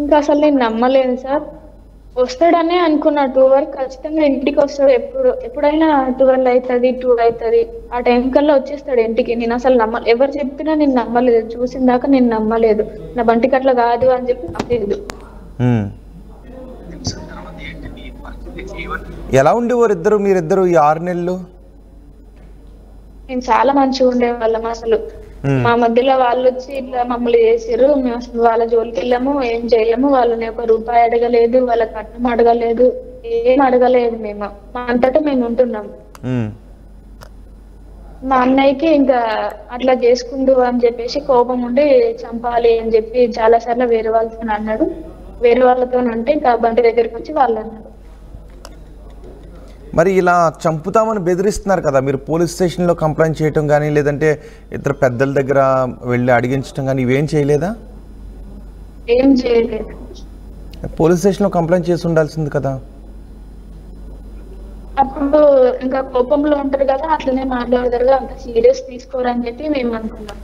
ఇంకా అసలు నేను నమ్మలేదు సార్. వస్తాడనే అనుకున్నా, 2 వరకు ఖచ్చితంగా ఇంటికి వస్తాడు. ఎప్పుడైనా 12 అవుతుంది, 2 అవుతుంది, ఆ టైం కల్లా వచ్చేస్తాడు ఇంటికి. నేను అసలు ఎవరు చెప్పినా నేను నమ్మలేదు, చూసిన దాకా నేను నమ్మలేదు. నా బంటికి అట్లా కాదు అని చెప్పి నమ్మలేదు. ఎలా ఉండేవారు మీరిద్దరు ఈ 6 నెలలు? నేను చాలా మంచిగా ఉండేవాళ్ళం. అసలు మా మధ్యలో వాళ్ళు వచ్చి ఇట్లా మమ్మల్ని చేసారు, మేము అసలు వాళ్ళ జోలికి వెళ్ళాము, ఏం చేయలేము. వాళ్ళని 1 రూపాయి అడగలేదు, వాళ్ళ కట్నం అడగలేదు, ఏం అడగలేదు మేము, మా అంతటా మేము ఉంటున్నాం. మా అన్నయ్యకి ఇంకా అట్లా చేసుకుండు అని చెప్పేసి కోపం ఉండి చంపాలి అని చెప్పి చాలా సార్లు వేరే వాళ్ళతో అన్నాడు. వేరే వాళ్ళతో అంటే ఇంకా బండి దగ్గరికి వచ్చి వాళ్ళు అన్నారు. మరి ఇలా చంపుతామని బెదిరిస్తున్నారు కదా, మీరు పోలీస్ స్టేషన్లో కంప్లైంట్ చేయటం కానీ లేదంటే ఇతర పెద్దల దగ్గర వెళ్ళి అడిగించడం కానీ ఇవేం చేయలేదా? ఏం చేయలేదు. పోలీస్ స్టేషన్లో కంప్లైంట్ చేసి ఉండాల్సింది కదా. అప్పుడు ఇంకా కోపంలో ఉంటారు కదా, అట్లనే మాట్లాడతారు, అంత సీరియస్ తీసుకోరని చెప్పి మేము అనుకున్నాం.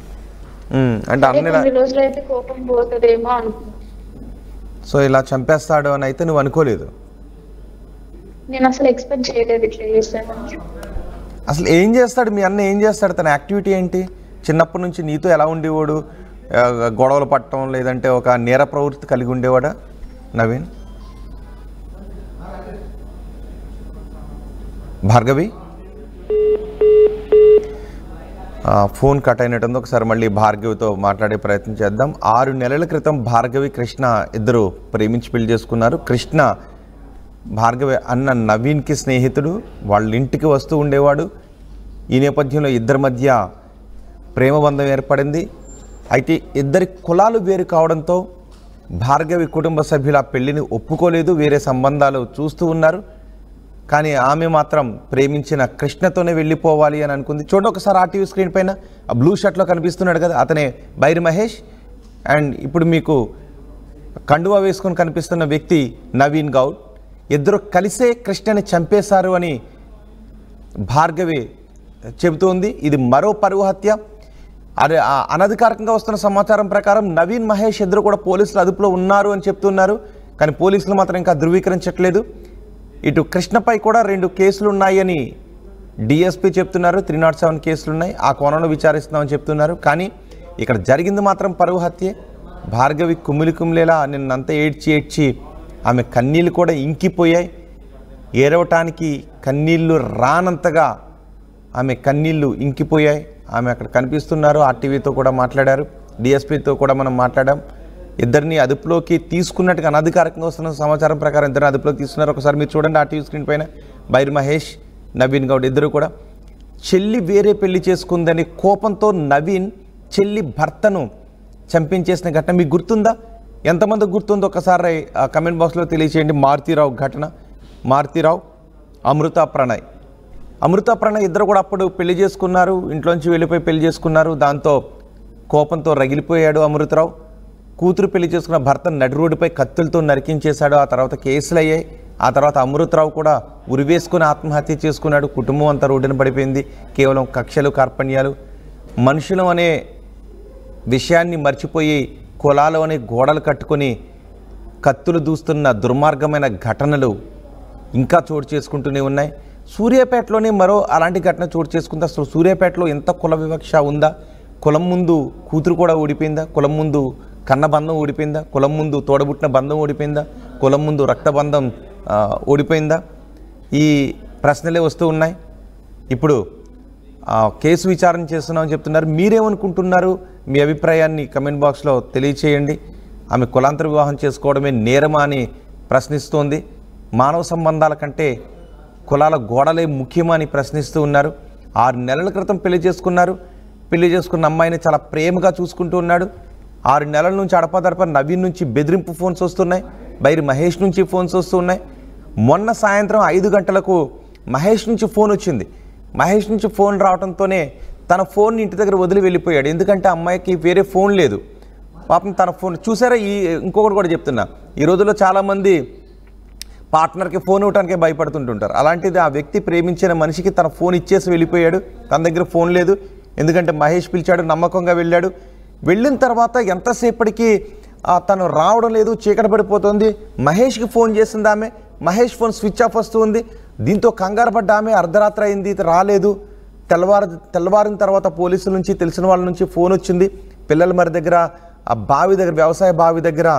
అంటే కొన్ని రోజులు అయితే కోపం పోతుందేమో అనుకున్నాం. సో ఇలా చంపేస్తాడు అని అయితే నువ్వు అనుకోలేదు? నేను అసలు ఎక్స్పెక్ట్ చేయలేదు ఇట్లా చేస్తాడని. అసలు ఏం చేస్తాడు మీ అన్న? ఏం చేస్తాడు? తన యాక్టివిటీ ఏంటి? చిన్నప్పటి నుంచి నీతో ఎలా ఉండేవాడు? గొడవలు పట్టడం లేదంటే ఒక నేర ప్రవృత్తి కలిగి ఉండేవాడా నవీన్? భార్గవి ఫోన్ కట్ అయినట్టుంది. ఒకసారి మళ్ళీ భార్గవితో మాట్లాడే ప్రయత్నం చేద్దాం. 6 నెలల క్రితం భార్గవి కృష్ణ ఇద్దరు ప్రేమించి పెళ్లి చేసుకున్నారు. కృష్ణ భార్గవి అన్న నవీన్కి స్నేహితుడు, వాళ్ళ ఇంటికి వస్తూ ఉండేవాడు. ఈ నేపథ్యంలో ఇద్దరి మధ్య ప్రేమబంధం ఏర్పడింది. అయితే ఇద్దరి కులాలు వేరు కావడంతో భార్గవి కుటుంబ సభ్యులు ఆ పెళ్లిని ఒప్పుకోలేదు, వేరే సంబంధాలు చూస్తూ ఉన్నారు. కానీ ఆమె మాత్రం ప్రేమించిన కృష్ణతోనే వెళ్ళిపోవాలి అని అనుకుంది. చూడండి ఒకసారి ఆర్టీవీ స్క్రీన్ పైన ఆ బ్లూ షర్ట్లో కనిపిస్తున్నాడు కదా, అతనే బైరి మహేష్. అండ్ ఇప్పుడు మీకు కండువా వేసుకొని కనిపిస్తున్న వ్యక్తి నవీన్ గౌడ్. ఇద్దరు కలిసే కృష్ణని చంపేశారు అని భార్గవి చెబుతోంది. ఇది మరో పరువు హత్య. అదే అనధికారికంగా వస్తున్న సమాచారం ప్రకారం నవీన్ మహేష్ ఇద్దరు కూడా పోలీసులు అదుపులో ఉన్నారు అని చెప్తున్నారు. కానీ పోలీసులు మాత్రం ఇంకా ధృవీకరించట్లేదు. ఇటు కృష్ణపై కూడా 2 కేసులు ఉన్నాయని డిఎస్పీ చెప్తున్నారు. 307 కేసులు ఉన్నాయి, ఆ కోణంలో విచారిస్తున్నామని చెప్తున్నారు. కానీ ఇక్కడ జరిగింది మాత్రం పరువు హత్యే. భార్గవి కుమిలిలా నిన్నంతా ఏడ్చి ఆమె కన్నీళ్ళు కూడా ఇంకిపోయాయి. ఏడవటానికి కన్నీళ్లు రానంతగా ఆమె కన్నీళ్లు ఇంకిపోయాయి. ఆమె అక్కడ కనిపిస్తున్నారు. ఆర్టీవీతో కూడా మాట్లాడారు, డిఎస్పీతో కూడా మనం మాట్లాడాం. ఇద్దరిని అదుపులోకి తీసుకున్నట్టుగా అనధికారికంగా వస్తున్న సమాచారం ప్రకారం ఇద్దరిని అదుపులోకి తీసుకున్నారు. ఒకసారి మీరు చూడండి ఆర్టీవీ స్క్రీన్ పైన బైరి మహేష్, నవీన్ గౌడ్ ఇద్దరు కూడా. చెల్లి వేరే పెళ్లి చేసుకుందని కోపంతో నవీన్ చెల్లి భర్తను చంపించేసిన ఘటన మీకు గుర్తుందా? ఎంతమందికి గుర్తుందో ఒకసారి కమెంట్ బాక్స్లో తెలియచేయండి. మారుతీరావు ఘటన. మారుతీరావు, అమృత ప్రణయ్ ఇద్దరు కూడా అప్పుడు పెళ్లి చేసుకున్నారు, ఇంట్లోంచి వెళ్ళిపోయి పెళ్లి చేసుకున్నారు. దాంతో కోపంతో రగిలిపోయాడు అమృతరావు. కూతురు పెళ్లి చేసుకున్న భర్త నడి రోడ్డుపై కత్తులతో నరికించేశాడు. ఆ తర్వాత కేసులు అయ్యాయి. ఆ తర్వాత అమృతరావు కూడా ఉరివేసుకుని ఆత్మహత్య చేసుకున్నాడు. కుటుంబం అంతా రోడ్డున పడిపోయింది. కేవలం కక్షలు కార్పణ్యాలు, మనుషులు అనే విషయాన్ని మర్చిపోయి కులాలు అనే గోడలు కట్టుకొని కత్తులు దూస్తున్న దుర్మార్గమైన ఘటనలు ఇంకా చోటు చేసుకుంటూనే ఉన్నాయి. సూర్యాపేటలోనే మరో అలాంటి ఘటన చోటు చేసుకుంది. అసలు సూర్యాపేటలో ఎంత కుల వివక్ష ఉందా? కులం ముందు కూతురు కూడా ఊడిపోయిందా? కులం ముందు కన్న బంధం ఊడిపోయిందా? కులం ముందు తోడబుట్టిన బంధం ఊడిపోయిందా? కులం ముందు రక్తబంధం ఊడిపోయిందా? ఈ ప్రశ్నలే వస్తూ ఉన్నాయి. ఇప్పుడు కేసు విచారణ చేస్తున్నామని చెప్తున్నారు. మీరేమనుకుంటున్నారు? మీ అభిప్రాయాన్ని కమెంట్ బాక్స్లో తెలియచేయండి. ఆమె కులాంతర వివాహం చేసుకోవడమే నేరమా అని ప్రశ్నిస్తోంది. మానవ సంబంధాల కంటే కులాల గోడలే ముఖ్యమా అని ప్రశ్నిస్తూ ఉన్నారు. 6 నెలల క్రితం పెళ్లి చేసుకున్నారు. పెళ్లి చేసుకున్న అమ్మాయిని చాలా ప్రేమగా చూసుకుంటూ ఉన్నాడు. 6 నెలల నుంచి అడపదడప నవీన్ నుంచి బెదిరింపు ఫోన్స్ వస్తున్నాయి, బైరి మహేష్ నుంచి ఫోన్స్ వస్తున్నాయి. మొన్న సాయంత్రం 5 గంటలకు మహేష్ నుంచి ఫోన్ వచ్చింది. మహేష్ నుంచి ఫోన్ రావడంతోనే తన ఫోన్ ఇంటి దగ్గర వదిలి వెళ్ళిపోయాడు. ఎందుకంటే అమ్మాయికి వేరే ఫోన్ లేదు. పాపం తన ఫోన్ చూసారా. ఇంకొకటి కూడా చెప్తున్నా, ఈ రోజుల్లో చాలామంది పార్ట్నర్కి ఫోన్ ఇవ్వడానికే భయపడుతుంటుంటారు. అలాంటిది ఆ వ్యక్తి ప్రేమించిన మనిషికి తన ఫోన్ ఇచ్చేసి వెళ్ళిపోయాడు. తన దగ్గర ఫోన్ లేదు. ఎందుకంటే మహేష్ పిలిచాడు, నమ్మకంగా వెళ్ళాడు. వెళ్ళిన తర్వాత ఎంతసేపటికి తను రావడం లేదు, చీకటి పడిపోతుంది. మహేష్కి ఫోన్ చేసింది ఆమె. మహేష్ ఫోన్ స్విచ్ ఆఫ్ వస్తూ ఉంది. దీంతో కంగారు పడ్డ ఆమె అర్ధరాత్రి అయింది, రాలేదు. తెల్లవారిన తర్వాత పోలీసుల నుంచి, తెలిసిన వాళ్ళ నుంచి ఫోన్ వచ్చింది. పిల్లల మరి దగ్గర ఆ బావి దగ్గర, వ్యవసాయ బావి దగ్గర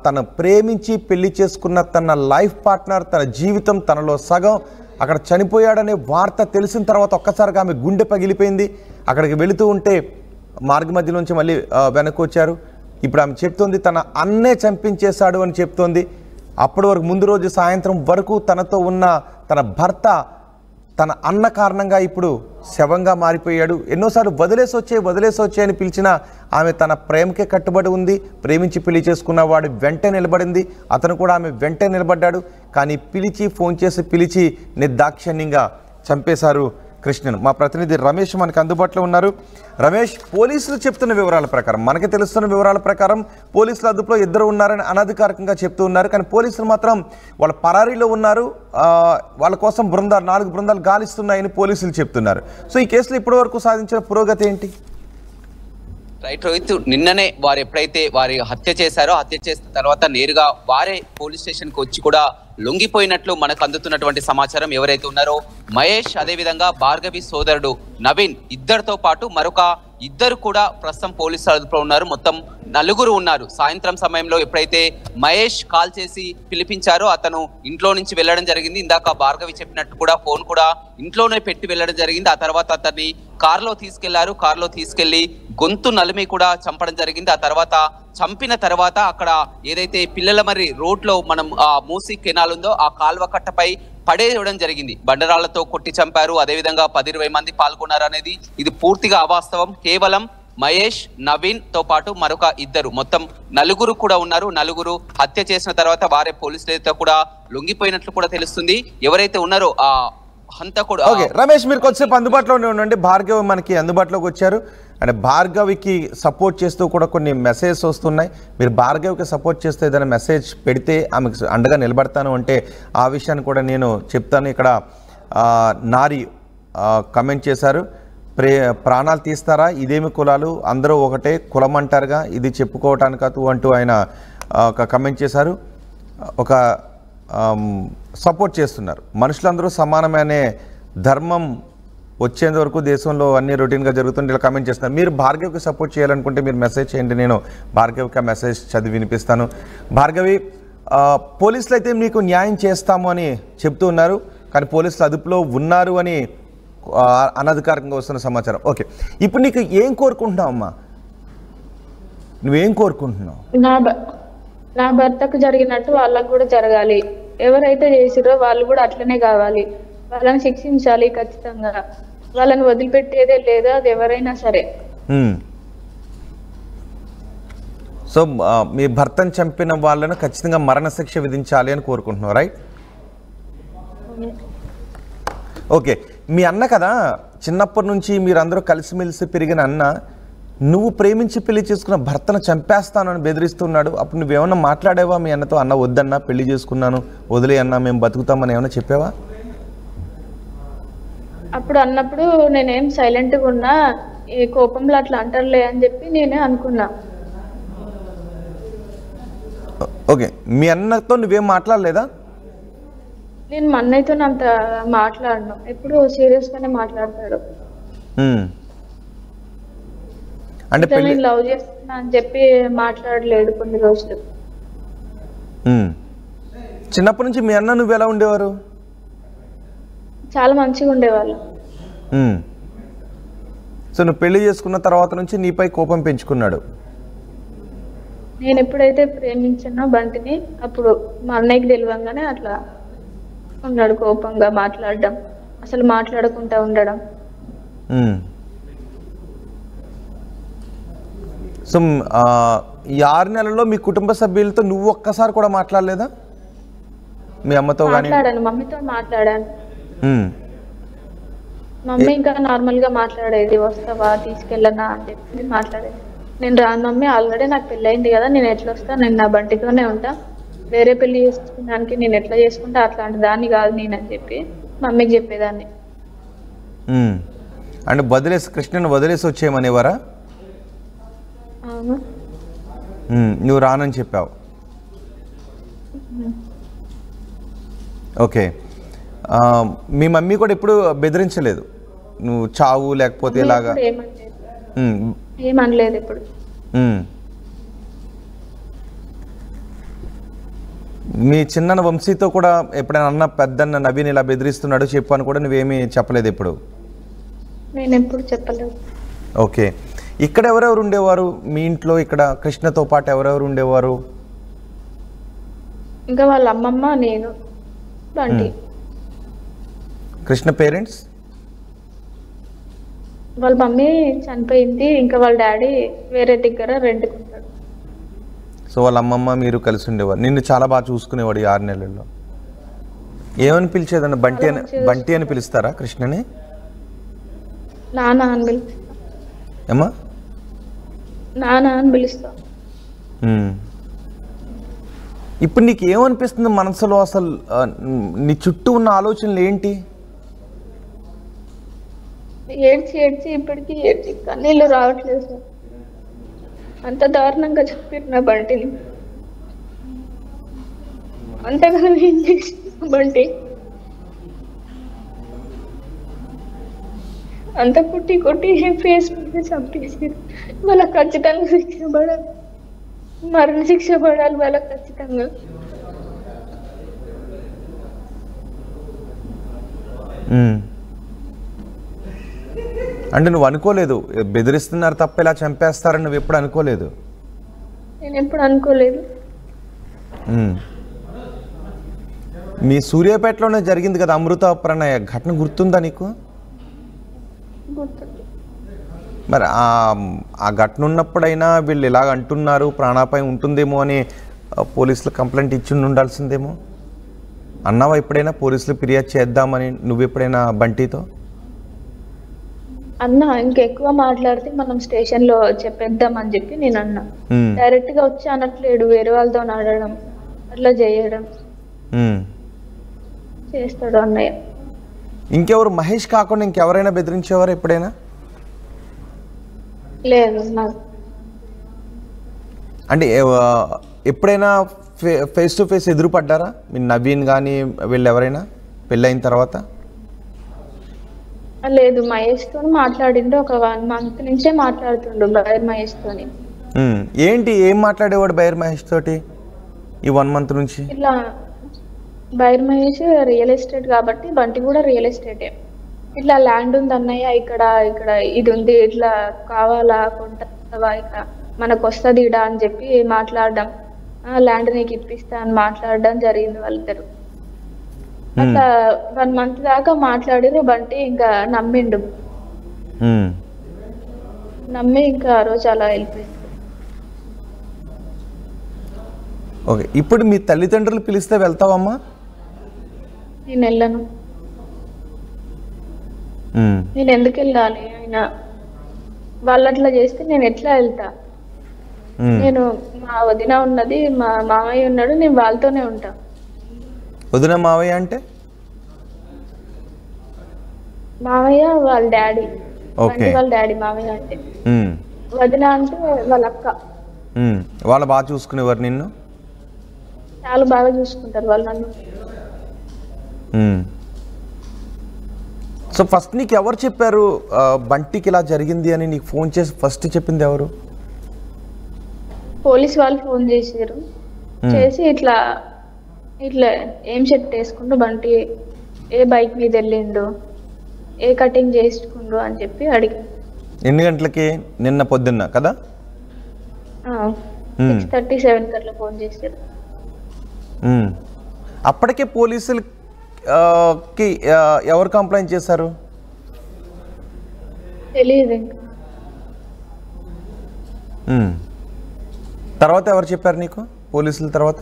తను ప్రేమించి పెళ్లి చేసుకున్న తన లైఫ్ పార్ట్నర్, తన జీవితం, తనలో సగం అక్కడ చనిపోయాడనే వార్త తెలిసిన తర్వాత ఒక్కసారిగా ఆమె గుండె పగిలిపోయింది. అక్కడికి వెళుతూ ఉంటే మార్గ మధ్య నుంచి మళ్ళీ వెనక్కి వచ్చారు. ఇప్పుడు ఆమె చెప్తోంది తన అన్నే చంపించేశాడు అని చెప్తోంది. అప్పటి వరకు ముందు రోజు సాయంత్రం వరకు తనతో ఉన్న తన భర్త తన అన్న కారణంగా ఇప్పుడు శవంగా మారిపోయాడు. ఎన్నోసార్లు వదిలేసి వచ్చే అని పిలిచినా ఆమె తన ప్రేమకే కట్టుబడి ఉంది. ప్రేమించి పెళ్లి చేసుకున్న వాడు వెంటే నిలబడింది, అతను కూడా ఆమె వెంటే నిలబడ్డాడు. కానీ ఫోన్ చేసి పిలిచి నిర్దాక్షిణ్యంగా చంపేశారు కృష్ణను. మా ప్రతినిధి రమేష్ మనకు అందుబాటులో ఉన్నారు. రమేష్, పోలీసులు చెప్తున్న వివరాల ప్రకారం, మనకి తెలుస్తున్న వివరాల ప్రకారం పోలీసుల అదుపులో 2 ఉన్నారని అనధికారికంగా చెప్తూ ఉన్నారు. కానీ పోలీసులు మాత్రం వాళ్ళ పరారీలో ఉన్నారు, వాళ్ళ కోసం 4 బృందాలు గాలిస్తున్నాయని పోలీసులు చెప్తున్నారు. సో ఈ కేసులో ఇప్పటి వరకు సాధించిన పురోగతి ఏంటి? రైట్ రోహిత్, నిన్ననే వారు ఎప్పుడైతే వారి హత్య చేశారో, హత్య చేసిన తర్వాత నేరుగా వారే పోలీస్ స్టేషన్ కి వచ్చి కూడా లొంగిపోయినట్లు మనకు అందుతున్నటువంటి సమాచారం. ఎవరైతే ఉన్నారో మహేష్, అదేవిధంగా భార్గవి సోదరుడు నవీన్, ఇద్దరితో పాటు మరొక 2 కూడా ప్రస్తుతం పోలీసుల అదుపులో ఉన్నారు. మొత్తం 4 ఉన్నారు. సాయంత్రం సమయంలో ఎప్పుడైతే మహేష్ కాల్ చేసి పిలిపించారో అతను ఇంట్లో నుంచి వెళ్ళడం జరిగింది. ఇందాక భార్గవి చెప్పినట్టు కూడా ఫోన్ కూడా ఇంట్లోనే పెట్టి వెళ్ళడం జరిగింది. ఆ తర్వాత అతన్ని కారులో తీసుకెళ్లారు. కారులో తీసుకెళ్లి గొంతు నలిమి కూడా చంపడం జరిగింది. ఆ తర్వాత చంపిన తర్వాత అక్కడ ఏదైతే పిల్లల మరి రోడ్లో మనం మూసీ కెనాల్ ఉందో ఆ కాల్వ కట్టపై పడేయడం జరిగింది. బండరాళ్లతో కొట్టి చంపారు. అదేవిధంగా 10-20 మంది పాల్గొన్నారు అనేది ఇది పూర్తిగా అవాస్తవం. కేవలం మహేష్, నవీన్ తో పాటు మరొక 2, మొత్తం 4 కూడా ఉన్నారు. 4 హత్య చేసిన తర్వాత వారే పోలీసులతో కూడా లొంగిపోయినట్లు కూడా తెలుస్తుంది. ఎవరైతే ఉన్నారో ఆ హంతకుడు. ఓకే రమేష్, మీరు కొద్దిసేపు అందుబాటులోనే ఉండండి. భార్గవి మనకి అందుబాటులోకి వచ్చారు. అంటే భార్గవికి సపోర్ట్ చేస్తూ కూడా కొన్ని మెసేజెస్ వస్తున్నాయి. మీరు భార్గవికి సపోర్ట్ చేస్తూ ఏదైనా మెసేజ్ పెడితే ఆమెకు అండగా నిలబడతాను అంటే ఆ విషయాన్ని కూడా నేను చెప్తాను. ఇక్కడ నారి కమెంట్ చేశారు, ప్రాణాలు తీస్తారా, ఇదేమి కులాలు, అందరూ ఒకటే కులం అంటారుగా, ఇది చెప్పుకోవటానికి అంటూ ఆయన ఒక కమెంట్ చేశారు. ఒక సపోర్ట్ చేస్తున్నారు. మనుషులందరూ సమానమైన ధర్మం వచ్చేంత వరకు దేశంలో అన్ని రొటీన్గా జరుగుతుంది ఇలా కమెంట్ చేస్తున్నారు. మీరు భార్గవికి సపోర్ట్ చేయాలనుకుంటే మీరు మెసేజ్ చేయండి, నేను భార్గవికి ఆ మెసేజ్ చదివి వినిపిస్తాను. భార్గవి, పోలీసులు అయితే మీకు న్యాయం చేస్తాము అని చెప్తూ ఉన్నారు, కానీ పోలీసులు అదుపులో ఉన్నారు అని అనధికారికంగా వస్తున్న సమాచారం. ఓకే, ఇప్పుడు నీకు ఏం కోరుకుంటున్నావు అమ్మా? నువ్వేం కోరుకుంటున్నావు? నా భర్తకు జరిగినట్టు వాళ్ళకు కూడా జరగాలి. ఎవరైతే చేసిరో వాళ్ళు కూడా అట్లనే కావాలి. వాళ్ళని శిక్షించాలి ఖచ్చితంగా. వాళ్ళని వదిలిపెట్టేదే లేదా, అది ఎవరైనా సరే. సో మీ భర్తను చంపిన వాళ్ళను ఖచ్చితంగా మరణశిక్ష విధించాలి అని కోరుకుంటున్నావు, రైట్? ఓకే, మీ అన్న కదా చిన్నప్పటి నుంచి మీరందరూ కలిసిమెలిసి పెరిగిన అన్న, నువ్వు ప్రేమించి పెళ్లి చేసుకున్న భర్తను చంపేస్తానని బెదిరిస్తున్నాడు. అప్పుడు నువ్వేమన్నా మాట్లాడావా మీ అన్నతో? అన్న వద్దన్నా, పెళ్లి చేసుకున్నాను, వదిలే అన్నా, మేము బతుకుతామని ఏమన్నా చెప్పావా? అప్పుడు అన్నప్పుడు నేనేం సైలెంట్గా ఉన్నా, ఏ కోపంలో అట్లా అంటారులే అని చెప్పి నేనే అనుకున్నా. ఓకే, మీ అన్నతో నువ్వేం మాట్లాడలేదా? నేను మా అన్నయ్యతో అంత మాట్లాడను, ఎప్పుడు సీరియస్ గానే మాట్లాడతాడు. అంటే నేను లవ్ చేస్తున్నా అని చెప్పి మాట్లాడలేడు కొన్ని రోజులు. చిన్నప్పటి నుంచి మీ అన్న నువ్వు ఎలా ఉండేవారు? చాలా మంచిగా ఉండేవాళ్ళు. సో నువ్వు పెళ్లి చేసుకున్న తర్వాత నుంచి నీపై కోపం పెంచుకున్నాడు? నేను ఎప్పుడైతే ప్రేమించినా బంటిని, అప్పుడు మా అన్నయ్యకి తెలియంగానే అట్లా ఉన్నాడు, కోపంగా మాట్లాడడం, అసలు మాట్లాడకుండా ఉండడం. సో ఈ 6 నెలల్లో మీ కుటుంబ సభ్యులతో నువ్వు ఒక్కసారి కూడా మాట్లాడలేదా? మీ అమ్మతో కానీ? మాట్లాడాను, మమ్మీతో మాట్లాడాను. మమ్మీ ఇంకా నార్మల్ గా మాట్లాడేది, వస్తావా తీసుకెళ్ళనా అని చెప్పి మాట్లాడేది. నేను రాను మమ్మీ, ఆల్రెడీ నాకు పెళ్ళి అయింది కదా, నేను ఎట్లా వస్తా, నేను నా బంటితోనే ఉంటా, వేరే పెళ్లి చేసుకున్నానికి నేను ఎట్లా చేసుకుంటా, అట్లాంటి దాన్ని కాదు నేనని చెప్పి మమ్మీకి చెప్పేదాన్ని. అంటే కృష్ణను వదిలేసి వచ్చేయమనేవారా? అవును. నువ్వు రానని చెప్పావు. ఓకే, మీ మమ్మీ కూడా ఎప్పుడు బెదిరించలేదు నువ్వు చావు లేకపోతే ఇలాగా? ఏమనలేదు ఇప్పుడు. మీ చిన్న వంశీతో కూడా ఎప్పుడైనా అన్న పెద్దన్న నవీన్ ఇలా బెదిరిస్తున్నాడు చెప్పు అని కూడా నువ్వేమీ చెప్పలేదు ఇప్పుడు? నేను ఎప్పుడు చెప్పలేదు. ఓకే, ఇక్కడ ఎవరెవరు ఉండేవారు మీ ఇంట్లో? ఇక్కడ కృష్ణతో పాటు ఎవరెవరు ఉండేవారు? ఇంకా వాళ్ళ అమ్మమ్మ, నేను, బంటి. కృష్ణ పేరెంట్స్? వాళ్ళ మమ్మీ చనిపోయింది, ఇంకా వాళ్ళ డాడీ వేరే దగ్గర రెంట్కుంటాడు. సో వాళ్ళ అమ్మమ్మ మీరు కలిసి ఉండేవారు. నిన్ను చాలా బాగా చూసుకునేవాడు ఈ 6 నెలల్లో. ఏమని పిలిచేదన్న? బంటి అని పిలుస్తారా కృష్ణని? నాన్న అని పిలుస్తా. ఏమా? నాన్న అని పిలుస్తా. ఇప్పుడు నీకు ఏమనిపిస్తుంది మనసులో? అసలు నీ చుట్టూ ఉన్న ఆలోచనలు ఏంటి? ఏడ్చి ఇప్పటికీ ఏడ్చి కన్నీళ్ళు రావట్లేదు సార్. అంత దారుణంగా చెప్పారు నా బంటిని. అంతగా ఏం చేసిన బంటి అంత కొట్టి ఫేస్ మీద చంపేసి వాళ్ళకి ఖచ్చితంగా శిక్ష పడాలి, మరణ శిక్ష పడాలి వాళ్ళకి ఖచ్చితంగా. అంటే నువ్వు అనుకోలేదు బెదిరిస్తున్నారు తప్ప ఇలా చంపేస్తారని నువ్వు ఎప్పుడు అనుకోలేదు? నేను ఎప్పుడు అనుకోలేదు. మీ సూర్యాపేటలోనే జరిగింది కదా అమృత ప్రణయ ఘటన, గుర్తుందా నీకు? గుర్తుంది. మరి ఆ ఘటన ఉన్నప్పుడైనా వీళ్ళు ఇలాగ అంటున్నారు, ప్రాణాపాయం ఉంటుందేమో అని పోలీసులు కంప్లైంట్ ఇచ్చి ఉండాల్సిందేమో. అన్నావా ఎప్పుడైనా పోలీసులు ఫిర్యాదు చేద్దామని నువ్వు ఎప్పుడైనా బంటితో? అన్న ఇంకెక్కువ మాట్లాడితే మనం స్టేషన్ లో చెప్పేద్దామని చెప్పి నేను అన్నా. డైరెక్ట్ గా వచ్చి అనట్లేడు, వేరే వాళ్ళతో ఆడడం అట్లా చేయడం చేస్తాడు అన్నయ్య. ఇంకెవరు మహేష్ కాకుండా ఇంకెవరైనా బెదిరించేవారు ఎప్పుడైనా? లేదు నాకు. అంటే ఎప్పుడైనా ఫేస్ టు ఫేస్ ఎదురుపడ్డారా మీ నవీన్ కానీ వీళ్ళు ఎవరైనా పెళ్ళైన తర్వాత? లేదు, మహేష్ తో మాట్లాడిండు. ఒక 1 month నుంచే మాట్లాడుతుండు బైర్ మహేష్ తోని. ఏంటి ఏం మాట్లాడేవాడు బైర్ మహేష్ తోటి ఈ 1 month నుంచి? ఇట్లా బైర్ మహేష్ రియల్ ఎస్టేట్ కాబట్టి బంటి కూడా రియల్ ఎస్టేటే. ఇట్లా ల్యాండ్ ఉంది అన్నయ్య, ఇక్కడ ఇది ఉంది, ఇట్లా కావాలా, కొంటావా, ఇక్కడ మనకు వస్తుంది ఇడా అని చెప్పి మాట్లాడడం, ల్యాండ్ నీకు ఇప్పిస్తా అని మాట్లాడడం జరిగింది వాళ్ళిద్దరు. అట్లా 1 month దాకా మాట్లాడిరు. బంటి ఇంకా నమ్మిండు, నమ్మి ఇంకా ఆ రోజు అలా వెళ్ళిపోయింది. ఓకే, ఇప్పుడు మీ తల్లిదండ్రులు పిలిస్తే వెళ్తావమ్మా? నేను వెళ్ళను. నేను ఎందుకు వెళ్ళాలి? ఆయన వాళ్ళు అట్లా చేస్తే నేను ఎట్లా వెళ్తా? నేను మా వదిన ఉన్నది, మా మామయ్య ఉన్నాడు, నేను వాళ్ళతోనే ఉంటా. వదిన మావయ్య అంటే? మామయ్య వాళ్ళ డాడీ, వాళ్ళ డాడీ మామయ్య అంటే. వదిన అంటే వాళ్ళ అక్క. వాళ్ళు బాగా చూసుకునేవారు నిన్ను? చాలా బాగా చూసుకుంటారు వాళ్ళు నన్ను. సో ఫస్ట్ నీకు ఎవరు చెప్పారు బంటికి ఇలా జరిగింది అని? నీకు ఫోన్ చేసి ఫస్ట్ చెప్పింది ఎవరు? పోలీస్ వాళ్ళు ఫోన్ చేసారు. చేసి ఇట్లా ఏం షర్ట్ వేసుకుంటూ బంటి ఏ బైక్ మీద వెళ్ళిండు, ఏ కటింగ్ చేసుకుండు అని చెప్పి అడిగి. ఎన్ని గంటలకి? నిన్న పొద్దున్న కదా? 6:37 అట్లా ఫోన్ చేశారు. అప్పటికే పోలీసులకి ఎవరు కంప్లైంట్ చేశారు? తెలియదు ఇంకా. తర్వాత ఎవరు చెప్పారు నీకు పోలీసుల తర్వాత?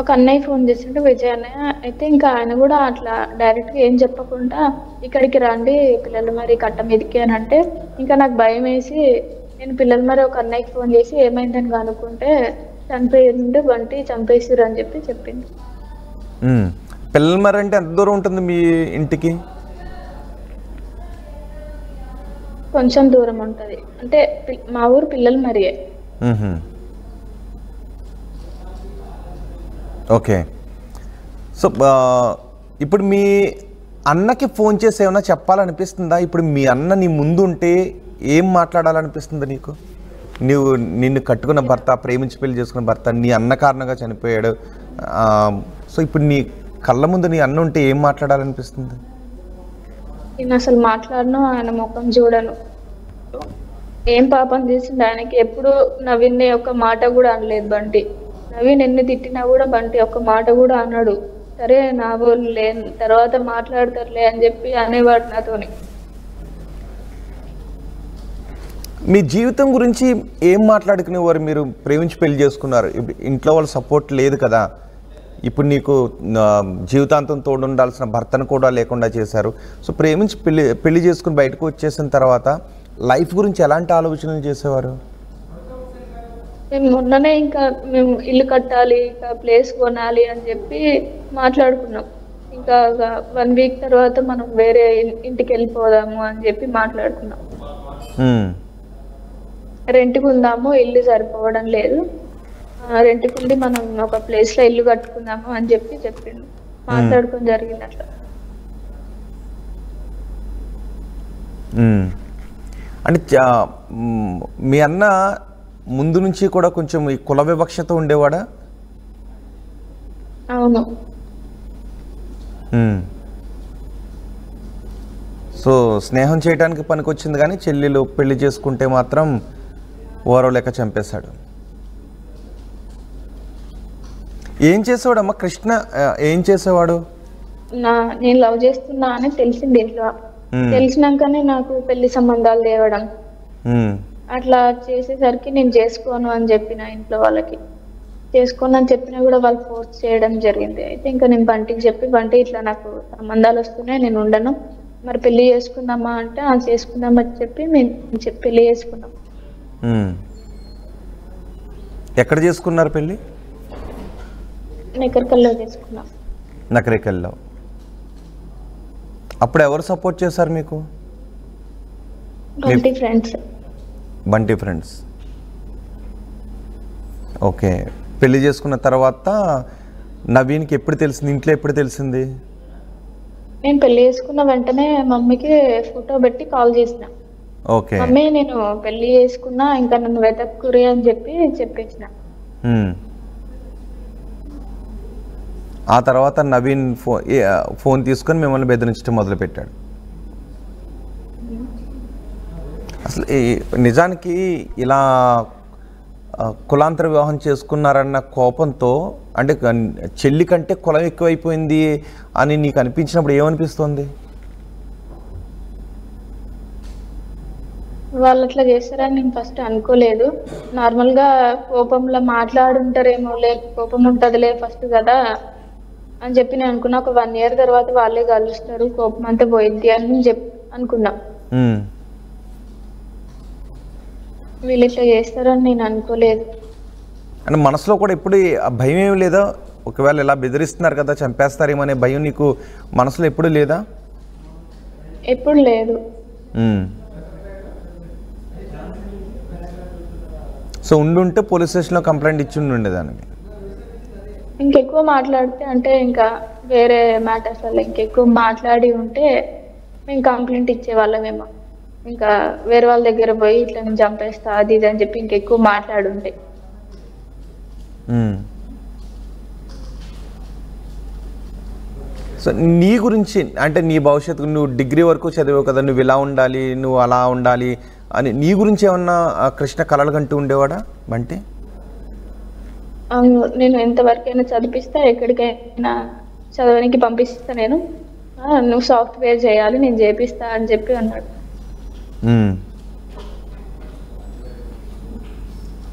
ఒక అన్నయ్య ఫోన్ చేసిండు, విజయ్ అన్నయ్య. అయితే ఇంకా ఆయన కూడా అట్లా డైరెక్ట్ గా ఏం చెప్పకుండా ఇక్కడికి రండి పిల్లలు మరి కట్ట మీదకి అని అంటే, ఇంకా నాకు భయం వేసి నేను పిల్లలు మరి ఒక అన్నయ్యకి ఫోన్ చేసి ఏమైందని కనుక్కుంటే చనిపోయిండు బంటి, చంపేసిరు అని చెప్పి చెప్పింది. పిల్లలు మరి అంటే ఎంత దూరం ఉంటుంది మీ ఇంటికి? కొంచెం దూరం ఉంటది. అంటే మా ఊరు పిల్లలు మరియే. ఓకే. సో ఇప్పుడు మీ అన్నకి ఫోన్ చేసి ఏమైనా చెప్పాలనిపిస్తుందా? ఇప్పుడు మీ అన్న నీ ముందు ఉంటే ఏం మాట్లాడాలనిపిస్తుంది నీకు? నిన్ను కట్టుకున్న భర్త, ప్రేమించి పెళ్లి చేసుకున్న భర్త నీ అన్న కారణంగా చనిపోయాడు. సో ఇప్పుడు నీ కళ్ళ ముందు నీ అన్న ఉంటే ఏం మాట్లాడాలనిపిస్తుంది? నేను అసలు మాట్లాడను, ఆయన ముఖం చూడను. ఏం పాపం చేసిండు ఆయనకి? ఎప్పుడు నవ్వింది ఒక మాట కూడా అనలేదు బంటి. నవీన్ ఎన్ని తిట్టినా కూడా బంటి ఒక్క మాట కూడా అన్నాడు. సరే నా వాళ్ళే తర్వాత మాట్లాడతారులే అని చెప్పి అనేవాడు నాతోని. మీ జీవితం గురించి ఏం మాట్లాడుకునేవారు? మీరు ప్రేమించి పెళ్లి చేసుకున్నారు, ఇంట్లో వాళ్ళ సపోర్ట్ లేదు కదా, ఇప్పుడు నీకు జీవితాంతం తోడుండాల్సిన భర్తను కూడా లేకుండా చేశారు. సో ప్రేమించి పెళ్లి చేసుకుని బయటకు వచ్చేసిన తర్వాత లైఫ్ గురించి ఎలాంటి ఆలోచనలు చేసేవారు? మేము మొన్ననే ఇంకా మేము ఇల్లు కట్టాలి, ఇంకా ప్లేస్ కొనాలి అని చెప్పి మాట్లాడుకున్నాం. ఇంకా 1 వీక్ తర్వాత మనం వేరే ఇంటికి వెళ్ళిపోదాము అని చెప్పి మాట్లాడుకున్నాం. రెంట్కి ఉందాము, ఇల్లు సరిపోవడం లేదు, రెంట్కి ఉండి మనం ఒక ప్లేస్ లో ఇల్లు కట్టుకుందాము అని చెప్పి చెప్పిండు. మాట్లాడుకొని జరిగింది అట్లా. అంటే మీ అన్న ముందు నుంచి కూడా కొంచెం ఈ కుల వివక్షత ఉండేవాడా? అవును. సో స్నేహం చేయడానికి పనికొచ్చింది, కానీ చెల్లెలు పెళ్లి చేసుకుంటే మాత్రం ఓరవలేక చంపేశాడు. ఏం చేసేవాడమ్మా కృష్ణ? ఏం చేసేవాడు? నేను లవ్ చేస్తున్నా అని తెలిసింది ఇంట్లో. తెలిసినాకనే నాకు పెళ్లి సంబంధాలు తేవడం, అట్లా చేసేసరికి నేను చేసుకోను అని చెప్పిన ఇంట్లో వాళ్ళకి. చేసుకోను అని చెప్పినా కూడా వాళ్ళు ఫోర్స్ చేయడం జరిగింది. అయితే ఇంకా నేను బంటికి చెప్పి, బంటి ఇట్లా నాకు సంబంధాలు వస్తున్నాయి, నేను ఉండను, మరి పెళ్లి చేసుకుందామా అంటే చేసుకుందామని చెప్పి మేము పెళ్లి చేసుకున్నాం. ఎక్కడ చేసుకున్నారు పెళ్లి? నకరికల్లో చేసుకున్నాం. నకరికల్లో. అప్పుడు ఎవరు సపోర్ట్ చేశారు మీకు? Bunty friends. Bunty friends. Okay. పెళ్లి చేసుకున్న తర్వాత నవీన్కి ఎప్పుడు తెలిసింది, ఇంట్లో ఎప్పుడు తెలిసింది? నేను పెళ్లి చేసుకున్న వెంటనే మమ్మీకి ఫోటో పెట్టి కాల్ చేసిన. ఓకే. మమ్మీ నేను పెళ్లి చేసుకున్నా, ఇంకా నన్ను వెతక్కురి అని చెప్పి చెప్పేసిన. ఆ తర్వాత నవీన్ ఫోన్ తీసుకొని మిమ్మల్ని బెదిరించడం మొదలుపెట్టాడు. అసలు నిజానికి ఇలా కులాంతర వివాహం చేసుకున్నారన్న కోపంతో, అంటే చెల్లి కంటే కులం ఎక్కువైపోయింది అని నీకు అనిపించినప్పుడు ఏమనిపిస్తుంది? వాళ్ళు అట్లా చేస్తారని నేను ఫస్ట్ అనుకోలేదు. నార్మల్గా కోపంలో మాట్లాడుంటారేమో, కోపం ఉంటుందిలే ఫస్ట్ కదా అని చెప్పి నేను అనుకున్నా. ఒక 1 year తర్వాత వాళ్ళే కలుస్తారు, కోపం అంతా పోయిద్ది అని అనుకున్నా. వీళ్ళు ఇట్లా చేస్తారని నేను అనుకోలేదు. అంటే మనసులో కూడా ఎప్పుడు భయం ఏమి లేదా? ఒకవేళ ఇలా బెదిరిస్తున్నారు కదా, చంపేస్తారేమో అనే భయం నీకు మనసులో ఎప్పుడు లేదా? ఎప్పుడు లేదు. సో ఉండుంటే పోలీస్ స్టేషన్లో కంప్లైంట్ ఇచ్చి ఉండేదానికి. ఇంకెక్కువ మాట్లాడితే, అంటే ఇంకా వేరే మ్యాటర్స్ వల్ల ఇంకెక్కువ మాట్లాడి ఉంటే మేము కంప్లైంట్ ఇచ్చేవాళ్ళమేమో. ఇంకా వేరే వాళ్ళ దగ్గర పోయి ఇట్లా నేను చంపేస్తా అది ఇది అని చెప్పి ఇంకెక్కువ మాట్లాడుంటే. సో నీ గురించి, అంటే నీ భవిష్యత్తు, నువ్వు డిగ్రీ వరకు చదివావు కదా, నువ్వు ఇలా ఉండాలి, నువ్వు అలా ఉండాలి అని నీ గురించి ఏమన్నా కృష్ణ కలలు కంటూ ఉండేవాడా బంటి? నేను ఎంతవరకైనా చదివిస్తా, ఎక్కడికైనా చదవడానికి పంపిస్తా, నేను నువ్వు సాఫ్ట్వేర్ చేయాలి, నేను చేపిస్తా అని చెప్పి అన్నాడు.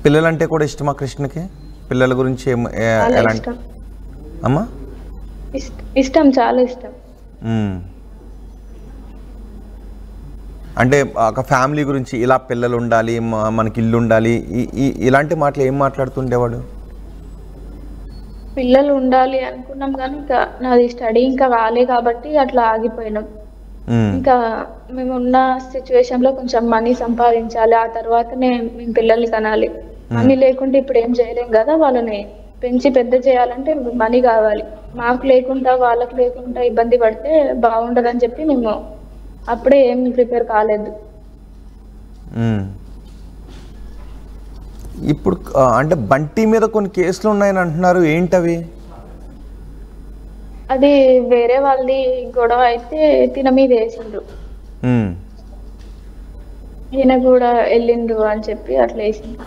పిల్లలంటే కూడా ఇష్టమా కృష్ణకి? పిల్లల గురించి అమ్మా ఇష్టం, చాలా ఇష్టం. అంటే ఒక ఫ్యామిలీ గురించి, ఇలా పిల్లలు ఉండాలి, మనకి ఇల్లు ఉండాలి, ఇలాంటి మాటలు ఏం మాట్లాడుతుండేవాడు? పిల్లలు ఉండాలి అనుకున్నాం, కానీ ఇంకా నాది స్టడీ ఇంకా కాలే కాబట్టి అట్లా ఆగిపోయినాం. ఇంకా మేము ఉన్న సిచ్యువేషన్ లో కొంచెం మనీ సంపాదించాలి, ఆ తర్వాతనే మేము పిల్లల్ని కనాలి. మనీ లేకుంటే ఇప్పుడు ఏం చేయలేం కదా, వాళ్ళని పెంచి పెద్ద చేయాలంటే మనీ కావాలి. మాకు లేకుండా వాళ్ళకి లేకుండా ఇబ్బంది పడితే బాగుండదని చెప్పి మేము అప్పుడే ఏం ప్రిపేర్ కాలేదు. ఇప్పుడు అంటే బంటి మీద కొన్ని కేసులు ఉన్నాయని అంటున్నారు, ఏంటవి? అది వేరే వాళ్ళది గొడవ అయితే తిన మీద వేసిండ్రు, ఈయన కూడా వెళ్ళిండ్రు అని చెప్పి అట్లా వేసిండ్రు.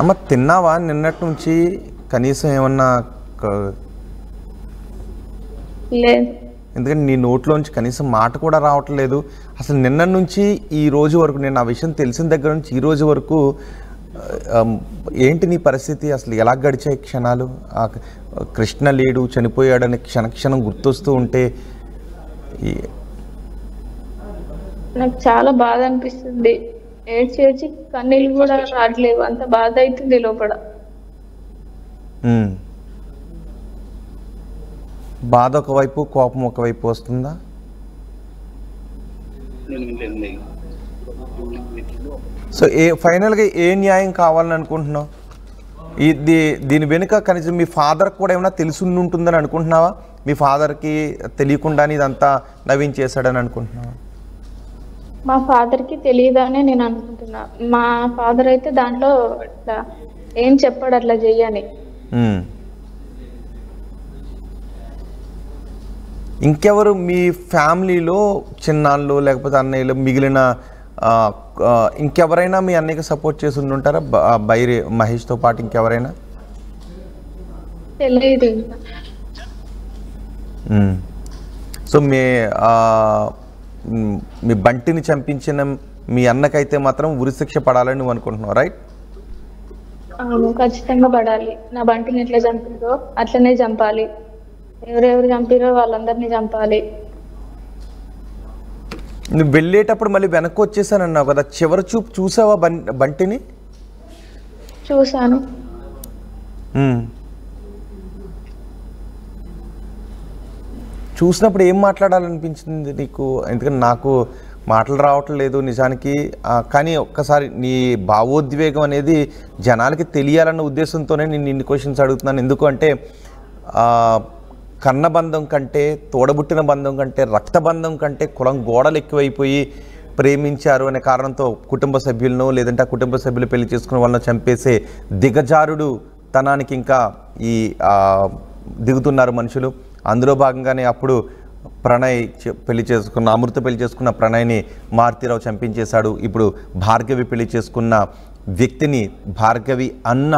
అమ్మ తిన్నావా నిన్నటి నుంచి కనీసం ఏమన్నా లేదు. ఎందుకంటే నీ నోట్లోంచి కనీసం మాట కూడా రావట్లేదు. అసలు నిన్న నుంచి ఈ రోజు వరకు, నేను ఆ విషయం తెలిసిన దగ్గర నుంచి ఈ రోజు వరకు ఏంటి నీ పరిస్థితి? అసలు ఎలా గడిచే క్షణాలు? ఆ కృష్ణ లేడు, చనిపోయాడని క్షణక్షణం గుర్తొస్తూ ఉంటే నాకు చాలా బాధ అనిపిస్తుంది. ఏడ్చి కన్నీళ్ళు కూడా రావట్లేవు, అంత బాధ అవుతుంది లోపల. బాధ ఒకవైపు, కోపం ఒకవైపు వస్తుందా? సో ఫైనల్గా ఏ న్యాయం కావాలని అనుకుంటున్నావు? దీని వెనుక కనీసం మీ ఫాదర్కి కూడా ఏమైనా తెలిసి ఉంటుందని అనుకుంటున్నావా? మీ ఫాదర్కి తెలియకుండానే ఇదంతా నవీన్ చేశాడని అనుకుంటున్నావా? మా ఫాదర్కి తెలియదని నేను అనుకుంటున్నా. మా ఫాదర్ అయితే దాంట్లో అట్లా ఏం చెప్పాడు అట్లా చెయ్యని. ఇంకెవరు మీ ఫ్యామిలీలో, చిన్నాళ్ళు లేకపోతే అన్నయ్యలు, మిగిలిన ఇంకెవరైనా మీ అన్నయ్యకి సపోర్ట్ చేసి ఉంటారా బైరి మహేష్తో పాటు? ఇంకెవరైనా తెలియదు. సో మీ బంటిని చంపించిన మీ అన్నకైతే మాత్రం ఉరిశిక్ష పడాలని నువ్వు అనుకుంటున్నావు, రైట్? అవును, ఖచ్చితంగా పడాలి. నా బంటిని ఎట్లా చంపిందో అట్లనే చంపాలి. ఎవరెవరు చంపిరో వాళ్ళందరినీ చంపాలి. నువ్వు వెళ్ళేటప్పుడు మళ్ళీ వెనక్కి వచ్చేసానన్నావు కదా, చివరి చూపు చూసావా బంటిని? చూసాను. చూసినప్పుడు ఏం మాట్లాడాలనిపించింది నీకు? ఎందుకంటే నాకు మాటలు రావట్లేదు నిజానికి. కానీ ఒక్కసారి నీ భావోద్వేగం అనేది జనాలకి తెలియాలన్న ఉద్దేశంతోనే నేను ఇన్ని క్వశ్చన్స్ అడుగుతున్నాను. ఎందుకు అంటే కన్నబంధం కంటే, తోడబుట్టిన బంధం కంటే, రక్తబంధం కంటే కులం గోడలు ఎక్కువైపోయి ప్రేమించారు అనే కారణంతో కుటుంబ సభ్యులను, లేదంటే ఆ కుటుంబ సభ్యులు పెళ్లి చేసుకున్న వాళ్ళని చంపేసే దిగజారుడు తనానికి ఇంకా ఈ దిగుతున్నారు మనుషులు. అందులో భాగంగానే అప్పుడు ప్రణయ్ పెళ్లి చేసుకున్న, అమృత పెళ్లి చేసుకున్న ప్రణయ్ని మారుతీరావు చంపించేశాడు. ఇప్పుడు భార్గవి పెళ్లి చేసుకున్న వ్యక్తిని భార్గవి అన్న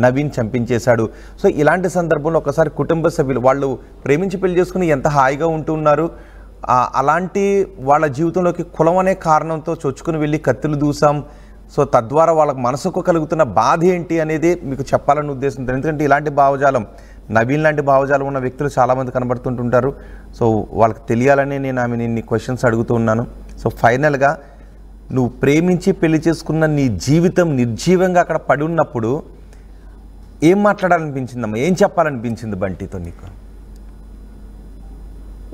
నవీన్ చంపించేశాడు. సో ఇలాంటి సందర్భంలో ఒకసారి కుటుంబ సభ్యులు వాళ్ళు ప్రేమించి పెళ్లి చేసుకుని ఎంత హాయిగా ఉంటున్నారు, అలాంటి వాళ్ళ జీవితంలోకి కులం అనే కారణంతో చొచ్చుకుని వెళ్ళి కత్తులు దూసాం. సో తద్వారా వాళ్ళకి మనసుకు కలుగుతున్న బాధ ఏంటి అనేది మీకు చెప్పాలని ఉద్దేశంతో. ఎందుకంటే ఇలాంటి భావజాలం, నవీన్ లాంటి భావజాలం ఉన్న వ్యక్తులు చాలామంది కనబడుతుంటుంటారు. సో వాళ్ళకి తెలియాలని నేను ఆమె ఇన్ని క్వశ్చన్స్ అడుగుతూ ఉన్నాను. సో ఫైనల్గా నువ్వు ప్రేమించి పెళ్లి చేసుకున్న నీ జీవితం నిర్జీవంగా అక్కడ పడి ఉన్నప్పుడు ఏం మాట్లాడాలనిపించిందమ్మా? ఏం చెప్పాలనిపించింది బంటితో నీకు?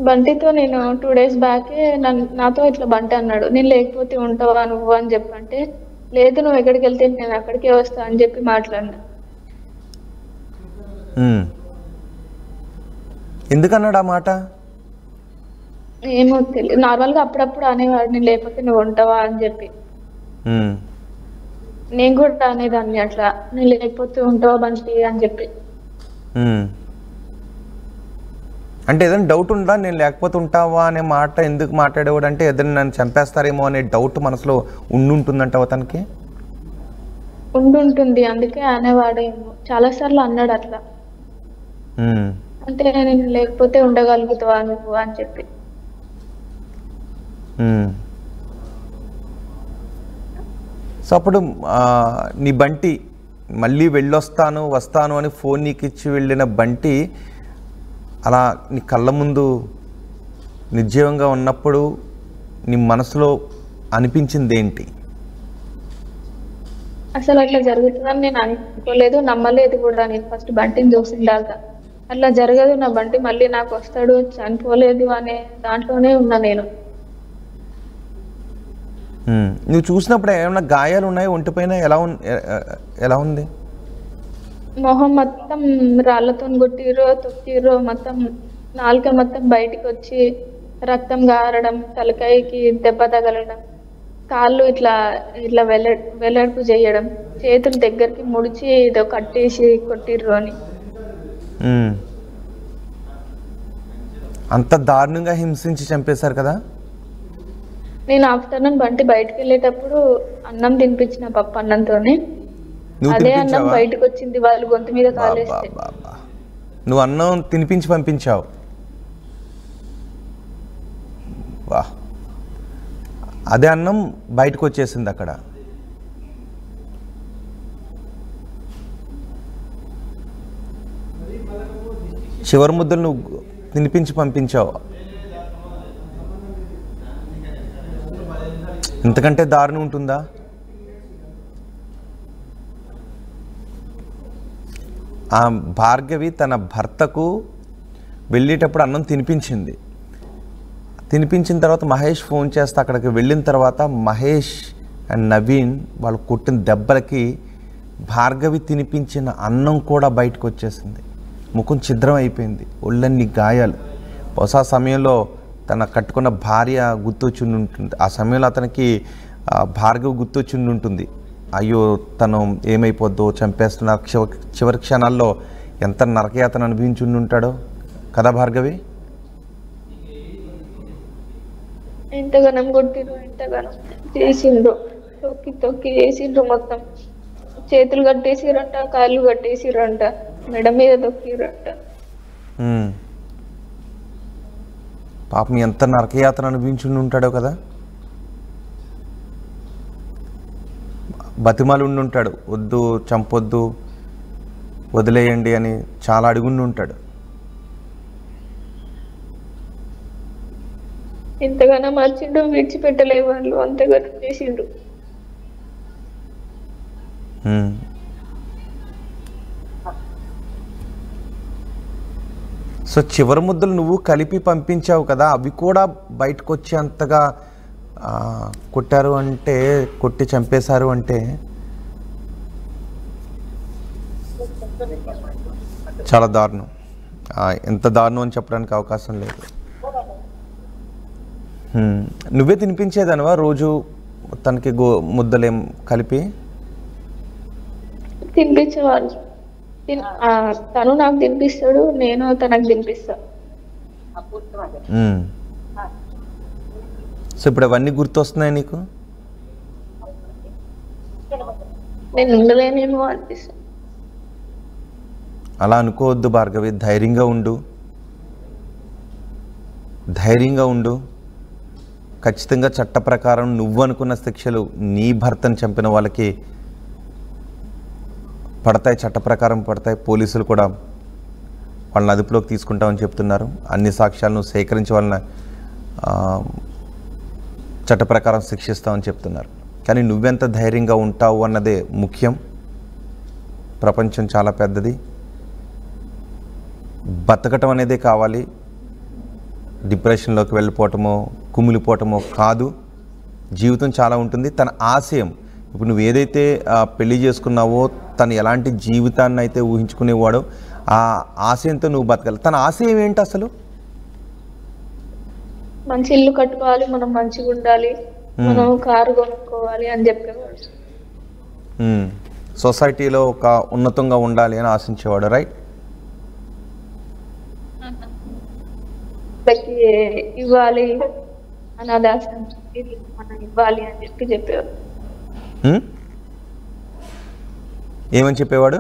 బంటితో నేను 2 days బ్యాకే నాతో ఇట్లా బంటి అన్నాడు, నేను లేకపోతే ఉంటావా నువ్వు అని చెప్పంటే, లేదు నువ్వు ఎక్కడికి వెళ్తే నేను అక్కడికే వస్తా అని చెప్పి మాట్లాడినా. ఎందుకన్నాడు ఆ మాట? ఏమో తెలియదు, నార్మల్గా అప్పుడప్పుడు అనేవాడు నేను లేకపోతే నువ్వు ఉంటావా అని చెప్పి. నేను కూడా అనేదాన్ని అట్లా, నేను లేకపోతే ఉంటావా బంటి అని చెప్పి. అంటే ఏదైనా డౌట్ ఉందా? నేను లేకపోతే ఉంటావా అనే మాట ఎందుకు మాట్లాడేవాడు? అంటే ఏదైనా నన్ను చంపేస్తారేమో అనే డౌట్ మనసులో ఉండుంటుందంటావా తనకి? ఉండుంటుంది, అందుకే అనేవాడేమో. చాలా సార్లు అన్నాడు అట్లా, అంటే నేను లేకపోతే ఉండగలుగుతావా నువ్వు అని చెప్పి. సో అప్పుడు నీ బంటి మళ్ళీ వెళ్ళొస్తాను వస్తాను అని ఫోన్ నీకు ఇచ్చి వెళ్ళిన బంటి అలా నీ కళ్ళ ముందు నిర్జీవంగా ఉన్నప్పుడు నీ మనసులో అనిపించింది ఏంటి? అసలు అట్లా జరుగుతుందని నేను అనుకోలేదు, నమ్మలేదు కూడా. నేను ఫస్ట్ బంటిని చూసిందాక అట్లా జరగదు, నా బంటి మళ్ళీ నాకు వస్తాడు, చనిపోలేదు అనే దాంట్లోనే ఉన్నా నేను. నువ్వు చూసినప్పుడు ఏమైనా గాయాలు ఉన్నాయి ఒంటిపైన? ఎలా ఉంది? మొహం మొత్తం రాళ్లతో కొట్టిర్రో తొక్కిర్రో, మొత్తం నాలుక మొత్తం బయటికి వచ్చి రక్తం గారడం, తలకాయకి దెబ్బ తగలడం, కాళ్ళు ఇట్లా ఇట్లా వెల్లడుపు చేయడం, చేతులు దగ్గరికి ముడిచి ఏదో కట్టేసి కొట్టిర్రు అని. అంత దారుణంగా హింసించి చంపేశారు కదా? నేను ఆఫ్టర్నూన్ బంటి బయటకు వెళ్ళేటప్పుడు అన్నం తినిపించిన, పప్పు అన్నంతోనే. నువ్వు అదే అన్నం తినిపించావా? బయటకు వచ్చింది, వాళ్ళు గొంతు మీద కాలేస్తే. బాబా, నువ్వు అన్నం తినిపించి పంపించావు. వా, అదే అన్నం బయటకు వచ్చేసింది అక్కడ. చివరి ముద్దలు నువ్వు తినిపించి పంపించావు. ఇంతకంటే దారుణం ఉంటుందా? ఆ భార్గవి తన భర్తకు వెళ్ళేటప్పుడు అన్నం తినిపించింది. తినిపించిన తర్వాత మహేష్ ఫోన్ చేస్తే అక్కడికి వెళ్ళిన తర్వాత మహేష్ అండ్ నవీన్ వాళ్ళు కొట్టిన దెబ్బలకి భార్గవి తినిపించిన అన్నం కూడా బయటకు వచ్చేసింది. ముఖం ఛిద్రం అయిపోయింది, ఒళ్ళన్ని గాయాలు. బహుశా సమయంలో తన కట్టుకున్న భార్య గుర్తొచ్చి ఉంటుంది. ఆ సమయంలో అతనికి భార్గవి గుర్తొచ్చి ఉంటుంది. అయ్యో తను ఏమైపోద్దో, చంపేస్తున్నారు. చివరి క్షణాల్లో ఎంత నరకయాతన అనుభవించి ఉంటాడో కదా భార్గవి. ఎంతగానం కొట్టిండ్రు, ఎంతగానం చేసిండ్రు, తొక్కి తొక్కి చేసిండ్రు. మొత్తం చేతులు కట్టేసిరంట, కాళ్ళు కట్టేసిరంట, మెడ మీద తొక్కిరంట. పాపం ఎంత నరకయాతన అనుభవించి ఉంటాడో కదా. బతిమాలు ఉండి ఉంటాడు, వద్దు చంపొద్దు వదిలేయండి అని చాలా అడుగుండి ఉంటాడు. ఎంతగానో మార్చిండు, విడిచిపెట్టలే వాళ్ళు, అంతగానో చేసిండు. సో చివరి ముద్దలు నువ్వు కలిపి పంపించావు కదా, అవి కూడా బయటకు వచ్చేంతగా కొట్టారు అంటే, కొట్టి చంపేశారు అంటే చాలా దారుణం. ఎంత దారుణం అని చెప్పడానికి అవకాశం లేదు. నువ్వే తినిపించేదానివా రోజు తనకి ముద్దలేం కలిపి? తినిపించేవాళ్ళు. తను నాకు తినిపిస్తాడు, నేను తనకు తినిపిస్తా. సో ఇప్పుడు అవన్నీ గుర్తొస్తున్నాయి నీకు? నేను ఉండలేనేమో అనిపిస్తుంది. అలా అనుకోవద్దు భార్గవి, ధైర్యంగా ఉండు, ధైర్యంగా ఉండు. ఖచ్చితంగా చట్ట ప్రకారం నువ్వు అనుకున్న శిక్షలు నీ భర్తను చంపిన వాళ్ళకి పడతాయి, చట్ట ప్రకారం పడతాయి. పోలీసులు కూడా వాళ్ళని అదుపులోకి తీసుకుంటామని చెప్తున్నారు. అన్ని సాక్ష్యాలను సేకరించి వాళ్ళని చట్ట ప్రకారం శిక్షిస్తామని చెప్తున్నారు. కానీ నువ్వెంత ధైర్యంగా ఉంటావు అన్నదే ముఖ్యం. ప్రపంచం చాలా పెద్దది, బతకటం అనేదే కావాలి. డిప్రెషన్లోకి వెళ్ళిపోవటమో కుమిలిపోవటమో కాదు. జీవితం చాలా ఉంటుంది. తన ఆశయం, ఇప్పుడు నువ్వు ఏదైతే పెళ్లి చేసుకున్నావో, తను ఎలాంటి జీవితాన్ని అయితే ఊహించుకునేవాడో ఆ ఆశయంతో నువ్వు బతకాలి. తన ఆశయం ఏంటి అసలు? మంచి ఇల్లు కట్టుకోవాలి, మనం మంచిగా ఉండాలి, మనం కారు కొనుక్కోవాలి అని చెప్పేవాడు. సొసైటీలో ఒక ఉన్నతంగా ఉండాలి అని ఆశించేవాడు, రైట్? ఇవ్వాలి, అనాథాశ్రమానికి మనం ఇవ్వాలి అని చెప్పేవాడు. ఏమని చెప్పేవాడు?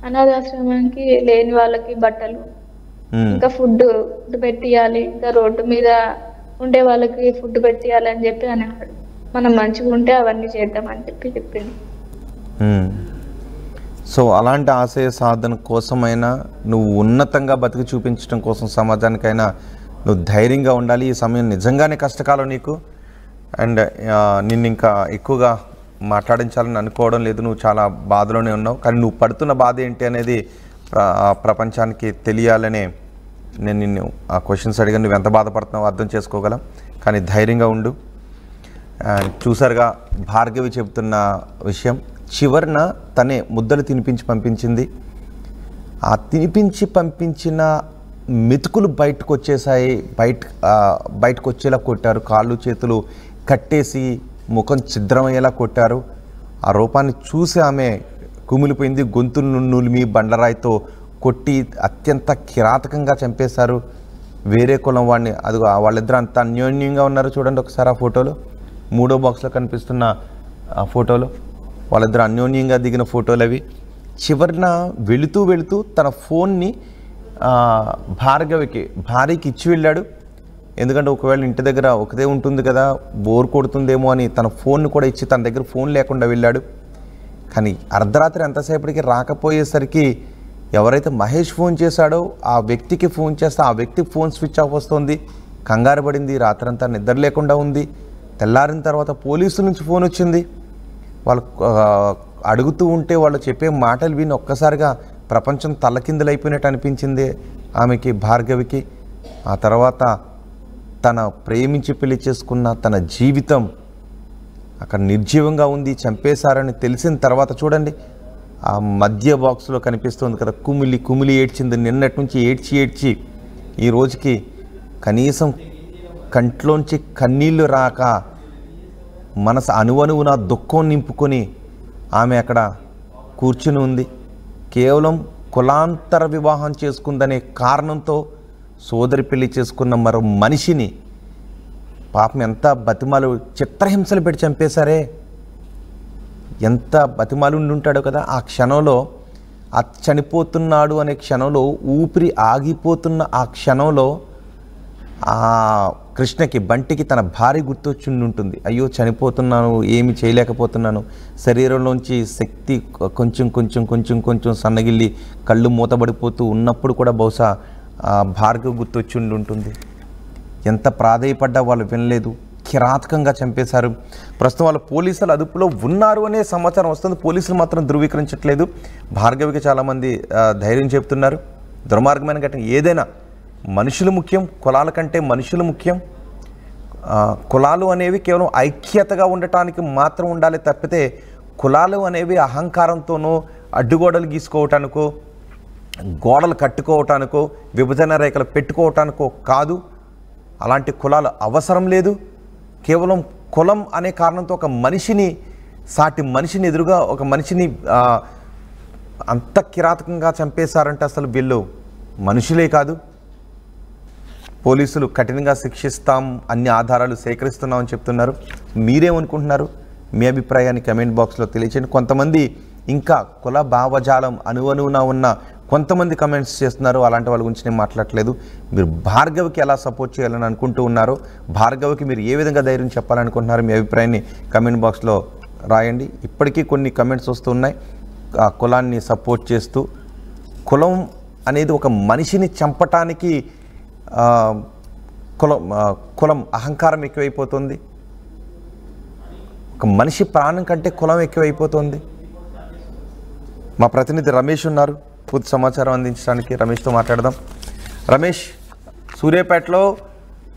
అనాథాశ్రమానికి లేని వాళ్ళకి బట్టలు, ఇంకా ఫుడ్ పెట్టియాలి, ఇంకా రోడ్డు మీద ఉండే వాళ్ళకి ఫుడ్ పెట్టియాలి అని చెప్పి అనేవాడు. మనం మంచిగా ఉంటే అవన్నీ చేద్దామని చెప్పింది. సో అలాంటి ఆశయ సాధన కోసమైనా, నువ్వు ఉన్నతంగా బతికి చూపించడం కోసం సమాజానికైనా నువ్వు ధైర్యంగా ఉండాలి. ఈ సమయం నిజంగానే కష్టకాలం నీకు. అండ్ నిన్ను ఇంకా ఎక్కువగా మాట్లాడించాలని అనుకోవడం లేదు. నువ్వు చాలా బాధలోనే ఉన్నావు. కానీ నువ్వు పడుతున్న బాధ ఏంటి అనేది ప్రపంచానికి తెలియాలనే నేను నిన్ను ఆ క్వశ్చన్స్ అడిగాను. నువ్వు ఎంత బాధపడుతున్నావో అర్థం చేసుకోగలం. కానీ ధైర్యంగా ఉండు. చూసారుగా భార్గవి చెబుతున్న విషయం. చివరిన తనే ముద్దలు తినిపించి పంపించింది. ఆ తినిపించి పంపించిన మెతుకులు బయటకు వచ్చేసాయి. బయటకు వచ్చేలా కొట్టారు. కాళ్ళు చేతులు కట్టేసి ముఖం ఛిద్రమయ్యేలా కొట్టారు. ఆ రూపాన్ని చూసి ఆమె కుమిలిపోయింది. గొంతులు నులిమి బండరాయితో కొట్టి అత్యంత కిరాతకంగా చంపేశారు. వేరే కులం వాడిని. అది వాళ్ళిద్దరు అంత అన్యోన్యంగా ఉన్నారు. చూడండి ఒకసారి ఆ ఫోటోలో, 3వ బాక్స్లో కనిపిస్తున్న ఆ ఫోటోలో వాళ్ళిద్దరు అన్యోన్యంగా దిగిన ఫోటోలు అవి. చివరిన వెళుతూ తన ఫోన్ని భార్యకి ఇచ్చి వెళ్ళాడు. ఎందుకంటే ఒకవేళ ఇంటి దగ్గర ఒకదే ఉంటుంది కదా, బోర్ కొడుతుందేమో అని తన ఫోన్ని కూడా ఇచ్చి తన దగ్గర ఫోన్ లేకుండా వెళ్ళాడు. కానీ అర్ధరాత్రి ఎంతసేపటికి రాకపోయేసరికి ఎవరైతే మహేష్ ఫోన్ చేశాడో ఆ వ్యక్తికి ఫోన్ చేస్తే ఆ వ్యక్తి ఫోన్ స్విచ్ ఆఫ్ వస్తుంది. కంగారు పడింది, రాత్రంతా నిద్ర లేకుండా ఉంది. తెల్లారిన తర్వాత పోలీసుల నుంచి ఫోన్ వచ్చింది. వాళ్ళు అడుగుతూ ఉంటే వాళ్ళు చెప్పే మాటలు విని ఒక్కసారిగా ప్రపంచం తల్లకిందులైపోయినట్టు అనిపించింది ఆమెకి, భార్గవికి. ఆ తర్వాత తన ప్రేమించి పెళ్లి చేసుకున్న తన జీవితం అక్కడ నిర్జీవంగా ఉంది, చంపేశారని తెలిసిన తర్వాత చూడండి ఆ మధ్య బాక్స్లో కనిపిస్తుంది కదా, కుమిలి ఏడ్చింది. నిన్నటి నుంచి ఏడ్చి ఈ రోజుకి కనీసం కంట్లోంచి కన్నీళ్లు రాక మనసు అణువణువున దుఃఖం నింపుకొని ఆమె అక్కడ కూర్చుని ఉంది. కేవలం కులాంతర వివాహం చేసుకుందనే కారణంతో సోదరి పెళ్లి చేసుకున్న మరో మనిషిని పాపం ఎంత బతిమాలు, చిత్రహింసలు పెట్టి చంపేశారే. ఎంత బతిమాలు ఉంటాడో కదా. ఆ క్షణంలో ఆ చనిపోతున్నాడు అనే క్షణంలో, ఊపిరి ఆగిపోతున్న ఆ క్షణంలో ఆ కృష్ణకి, బంటికి తన భార్య గుర్తొచ్చి ఉంటుంది. అయ్యో చనిపోతున్నాను, ఏమి చేయలేకపోతున్నాను, శరీరంలోంచి శక్తి కొంచెం సన్నగిల్లి కళ్ళు మూతబడిపోతూ ఉన్నప్పుడు కూడా బహుశా భార్గవ్ గుర్తొచ్చి ఉంటుంది. ఎంత ప్రాధేయపడ్డా వాళ్ళు వినలేదు, కిరాతకంగా చంపేశారు. ప్రస్తుతం వాళ్ళు పోలీసులు అదుపులో ఉన్నారు అనే సమాచారం వస్తుంది. పోలీసులు మాత్రం ధృవీకరించట్లేదు. భార్గవికి చాలామంది ధైర్యం చెప్తున్నారు. దుర్మార్గమైన ఘటన ఏదైనా మనుషులు ముఖ్యం, కులాల కంటే మనుషులు ముఖ్యం. కులాలు అనేవి కేవలం ఐక్యతగా ఉండటానికి మాత్రం ఉండాలి తప్పితే కులాలు అనేవి అహంకారంతోనో అడ్డుగోడలు గీసుకోవటానికో గోడలు కట్టుకోవటానికో విభజన రేఖలు పెట్టుకోవటానికో కాదు. అలాంటి కులాలు అవసరం లేదు. కేవలం కులం అనే కారణంతో ఒక మనిషిని, సాటి మనిషిని ఎదురుగా ఒక మనిషిని అంత కిరాతకంగా చంపేశారంటే అసలు వీళ్ళు మనుషులే కాదు. పోలీసులు కఠినంగా శిక్షిస్తాం, అన్ని ఆధారాలు సేకరిస్తున్నామని చెప్తున్నారు. మీరేమనుకుంటున్నారు? మీ అభిప్రాయాన్ని కమెంట్ బాక్స్లో తెలియచేయండి. కొంతమంది ఇంకా కుల భావజాలం అణువణువున ఉన్న కొంతమంది కమెంట్స్ చేస్తున్నారు. అలాంటి వాళ్ళ గురించి నేను మాట్లాడట్లేదు. మీరు భార్గవికి ఎలా సపోర్ట్ చేయాలని అనుకుంటూ ఉన్నారో, భార్గవికి మీరు ఏ విధంగా ధైర్యం చెప్పాలనుకుంటున్నారో మీ అభిప్రాయాన్ని కమెంట్ బాక్స్లో రాయండి. ఇప్పటికీ కొన్ని కమెంట్స్ వస్తున్నాయి ఆ కులాన్ని సపోర్ట్ చేస్తూ. కులం అనేది ఒక మనిషిని చంపటానికి కులం అహంకారం ఎక్కువైపోతుంది. ఒక మనిషి ప్రాణం కంటే కులం ఎక్కువైపోతుంది. మా ప్రతినిధి రమేష్ ఉన్నారు పూర్తి సమాచారం అందించడానికి. రమేష్తో మాట్లాడదాం. రమేష్, సూర్యాపేటలో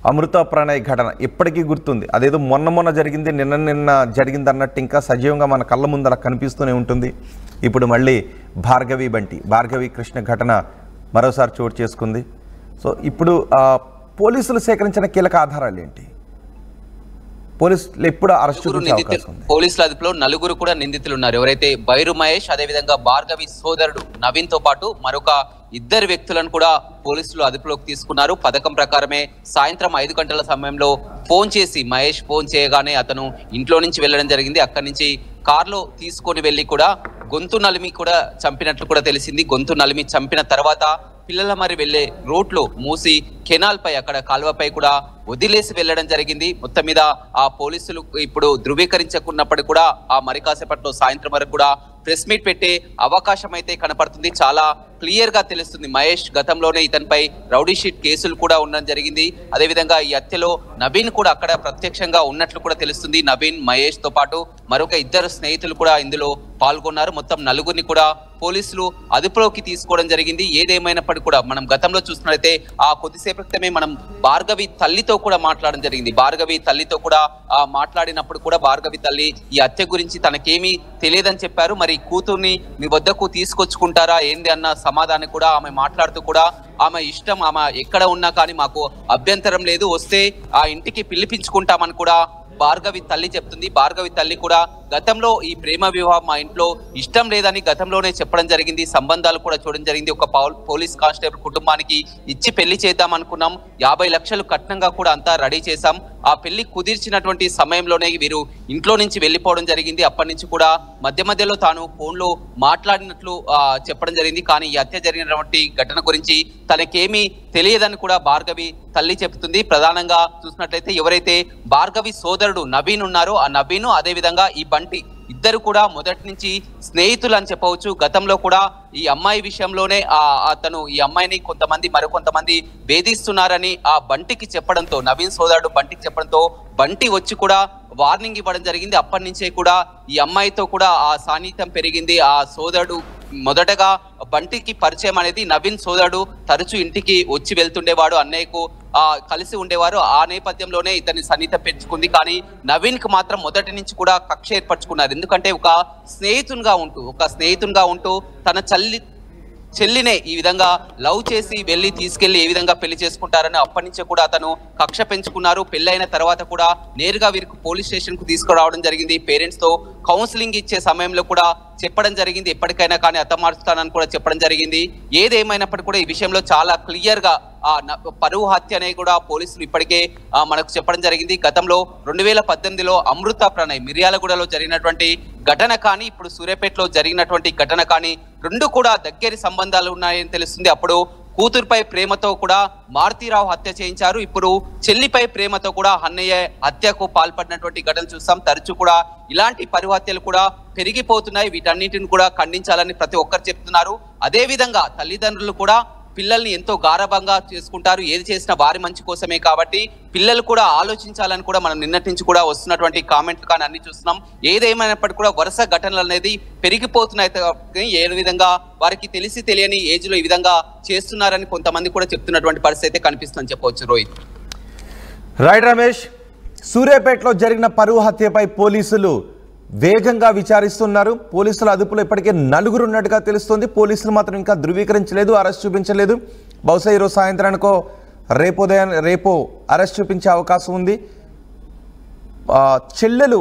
అమృత ప్రణయ్ ఘటన ఇప్పటికీ గుర్తుంది. అదేదో మొన్న జరిగింది, నిన్న జరిగింది అన్నట్టు ఇంకా సజీవంగా మన కళ్ళ ముందు అలా కనిపిస్తూనే ఉంటుంది. ఇప్పుడు మళ్ళీ భార్గవి కృష్ణ ఘటన మరోసారి చోటు చేసుకుంది. సో ఇప్పుడు పోలీసులు సేకరించిన కీలక ఆధారాలు ఏంటి? పోలీసులు ఎప్పుడు అరెస్ట్ చేసే అవకాశం ఉంది? పోలీసుల అదుపులో నలుగురు కూడా నిందితులు ఉన్నారు. ఎవరైతే బైరు మహేష్, అదేవిధంగా భార్గవి సోదరుడు నవీన్ తో పాటు మరొక ఇద్దరు వ్యక్తులను కూడా పోలీసులు అదుపులోకి తీసుకున్నారు. పథకం ప్రకారమే సాయంత్రం 5 గంటల సమయంలో ఫోన్ చేసి మహేష్ ఫోన్ చేయగానే అతను ఇంట్లో నుంచి వెళ్ళడం జరిగింది. అక్కడి నుంచి కారులో తీసుకొని వెళ్ళి కూడా గొంతు నలిమి కూడా చంపినట్లు కూడా తెలిసింది. గొంతు నలిమి చంపిన తర్వాత పిల్లల మరి వెళ్లే రోడ్లో మూసి కెనాల్ పై, అక్కడ కాల్వపై కూడా వదిలేసి వెళ్ళడం జరిగింది. మొత్తం మీద ఆ పోలీసులు ఇప్పుడు ధృవీకరించకున్నప్పటికీ కూడా ఆ మరి కాసేపట్లో సాయంత్రం వరకు కూడా ప్రెస్ మీట్ పెట్టే అవకాశం అయితే కనపడుతుంది. చాలా క్లియర్ గా తెలుస్తుంది. మహేష్ గతంలోనే ఇతనిపై రౌడీ షీట్ కేసులు కూడా ఉండడం జరిగింది. అదేవిధంగా ఈ హత్యలో నవీన్ కూడా అక్కడ ప్రత్యక్షంగా ఉన్నట్లు కూడా తెలుస్తుంది. నవీన్, మహేష్ తో పాటు మరొక ఇద్దరు స్నేహితులు కూడా ఇందులో పాల్గొన్నారు. మొత్తం నలుగురిని కూడా పోలీసులు అదుపులోకి తీసుకోవడం జరిగింది. ఏదేమైనప్పటికీ కూడా మనం గతంలో చూసినట్లయితే ఆ కొద్దిసేపు క్రితమే మనం భార్గవి తల్లితో కూడా మాట్లాడడం జరిగింది. భార్గవి తల్లితో కూడా మాట్లాడినప్పుడు కూడా భార్గవి తల్లి ఈ హత్య గురించి తనకేమీ తెలియదని చెప్పారు. మరి కూతుర్ని మీ వద్దకు తీసుకొచ్చుకుంటారా ఏంది అన్న సమాధానం కూడా ఆమె మాట్లాడుతూ కూడా ఆమె ఇష్టం, ఆమె ఎక్కడ ఉన్నా కానీ మాకు అభ్యంతరం లేదు, వస్తే ఆ ఇంటికి పిలిపించుకుంటామని కూడా భార్గవి తల్లి చెప్తుంది. భార్గవి తల్లి కూడా గతంలో ఈ ప్రేమ వివాహం మా ఇంట్లో ఇష్టం లేదని గతంలోనే చెప్పడం జరిగింది, సంబంధాలు కూడా చూడడం జరిగింది. ఒక పోలీస్ కానిస్టేబుల్ కుటుంబానికి ఇచ్చి పెళ్లి చేద్దాం అనుకున్నాం, 50 లక్షలు కట్నంగా కూడా అంతా రెడీ చేశాం. ఆ పెళ్లి కుదిర్చినటువంటి సమయంలోనే వీరు ఇంట్లో నుంచి వెళ్ళిపోవడం జరిగింది. అప్పటి నుంచి కూడా మధ్య మధ్యలో తాను ఫోన్లో మాట్లాడినట్లు చెప్పడం జరిగింది. కానీ ఈ హత్య జరిగినటువంటి ఘటన గురించి తనకేమీ తెలియదని కూడా భార్గవి తల్లి చెప్తుంది. ప్రధానంగా చూసినట్లయితే ఎవరైతే భార్గవి సోదరుడు నవీన్ ఉన్నారో ఆ నవీన్, అదే విధంగా ఈ బంటి, ఇద్దరు కూడా మొదటి నుంచి స్నేహితులు అని చెప్పవచ్చు. గతంలో కూడా ఈ అమ్మాయి విషయంలోనే అతను ఈ అమ్మాయిని మరికొంతమంది వేధిస్తున్నారని ఆ బంటికి చెప్పడంతో, నవీన్ సోదరుడు బంటికి చెప్పడంతో బంటి వచ్చి కూడా వార్నింగ్ ఇవ్వడం జరిగింది. అప్పటి నుంచే కూడా ఈ అమ్మాయితో కూడా ఆ సాన్నిహిత్యం పెరిగింది. ఆ సోదరుడు మొదటగా బంటికి పరిచయం అనేది నవీన్ సోదరుడు తరచూ ఇంటికి వచ్చి వెళ్తుండేవాడు, అన్నయ్యకు కలిసి ఉండేవారు. ఆ నేపథ్యంలోనే ఇతన్ని సన్నిహితం పెంచుకుంది. కానీ నవీన్ కి మాత్రం మొదటి నుంచి కూడా కక్ష ఏర్పరచుకున్నారు. ఎందుకంటే ఒక స్నేహితునిగా ఉంటూ తన చెల్లినే ఈ విధంగా లవ్ చేసి తీసుకెళ్లి ఏ విధంగా పెళ్లి చేసుకుంటారని అప్పటి నుంచే కూడా అతను కక్ష పెంచుకున్నారు. పెళ్లైన తర్వాత కూడా నేరుగా వీరికి పోలీస్ స్టేషన్ కు తీసుకురావడం జరిగింది. పేరెంట్స్ తో కౌన్సిలింగ్ ఇచ్చే సమయంలో కూడా చెప్పడం జరిగింది, ఎప్పటికైనా కానీ అత్తమార్చుతానని కూడా చెప్పడం జరిగింది. ఏదేమైనప్పటికీ కూడా ఈ విషయంలో చాలా క్లియర్ గా పరువు హత్య అనేది కూడా పోలీసులు ఇప్పటికే మనకు చెప్పడం జరిగింది. గతంలో 2018లో అమృత ప్రణయ్ మిర్యాలగూడలో జరిగినటువంటి ఘటన కానీ, ఇప్పుడు సూర్యాపేటలో జరిగినటువంటి ఘటన కానీ రెండు కూడా దగ్గరి సంబంధాలు ఉన్నాయని తెలుస్తుంది. అప్పుడు కూతురుపై ప్రేమతో కూడా మారుతీరావు హత్య చేయించారు. ఇప్పుడు చెల్లిపై ప్రేమతో కూడా అన్నయ్య హత్యకు పాల్పడినటువంటి ఘటనలు చూస్తాం. తరచూ కూడా ఇలాంటి పరువు హత్యలు కూడా పెరిగిపోతున్నాయి. వీటన్నిటిని కూడా ఖండించాలని ప్రతి ఒక్కరు చెప్తున్నారు. అదే విధంగా తల్లిదండ్రులు కూడా పిల్లల్ని ఎంతో గారభంగా చేసుకుంటారు, ఏది చేసినా వారి మంచి కోసమే. కాబట్టి పిల్లలు కూడా ఆలోచించాలని కూడా మనం నిన్నటి నుంచి కూడా వస్తున్నటువంటి కామెంట్లు కానీ అన్ని చూస్తున్నాం. ఏదేమైనప్పటికీ కూడా వరుస ఘటనలు అనేది పెరిగిపోతున్నాయి. ఏ విధంగా వారికి తెలియని ఏజ్ లో ఈ విధంగా చేస్తున్నారని కొంతమంది కూడా చెప్తున్నటువంటి పరిస్థితి అయితే కనిపిస్తుందని చెప్పవచ్చు. రోహిత్. రైట్ రమేష్, సూర్యాపేటలో జరిగిన పరువు హత్యపై పోలీసులు వేగంగా విచారిస్తున్నారు. పోలీసుల అదుపులో ఇప్పటికే 4 ఉన్నట్టుగా తెలుస్తుంది. పోలీసులు మాత్రం ఇంకా ధృవీకరించలేదు, అరెస్ట్ చూపించలేదు. బహుశా ఈరోజు సాయంత్రానికో రేపు అరెస్ట్ చూపించే అవకాశం ఉంది. చెల్లెలు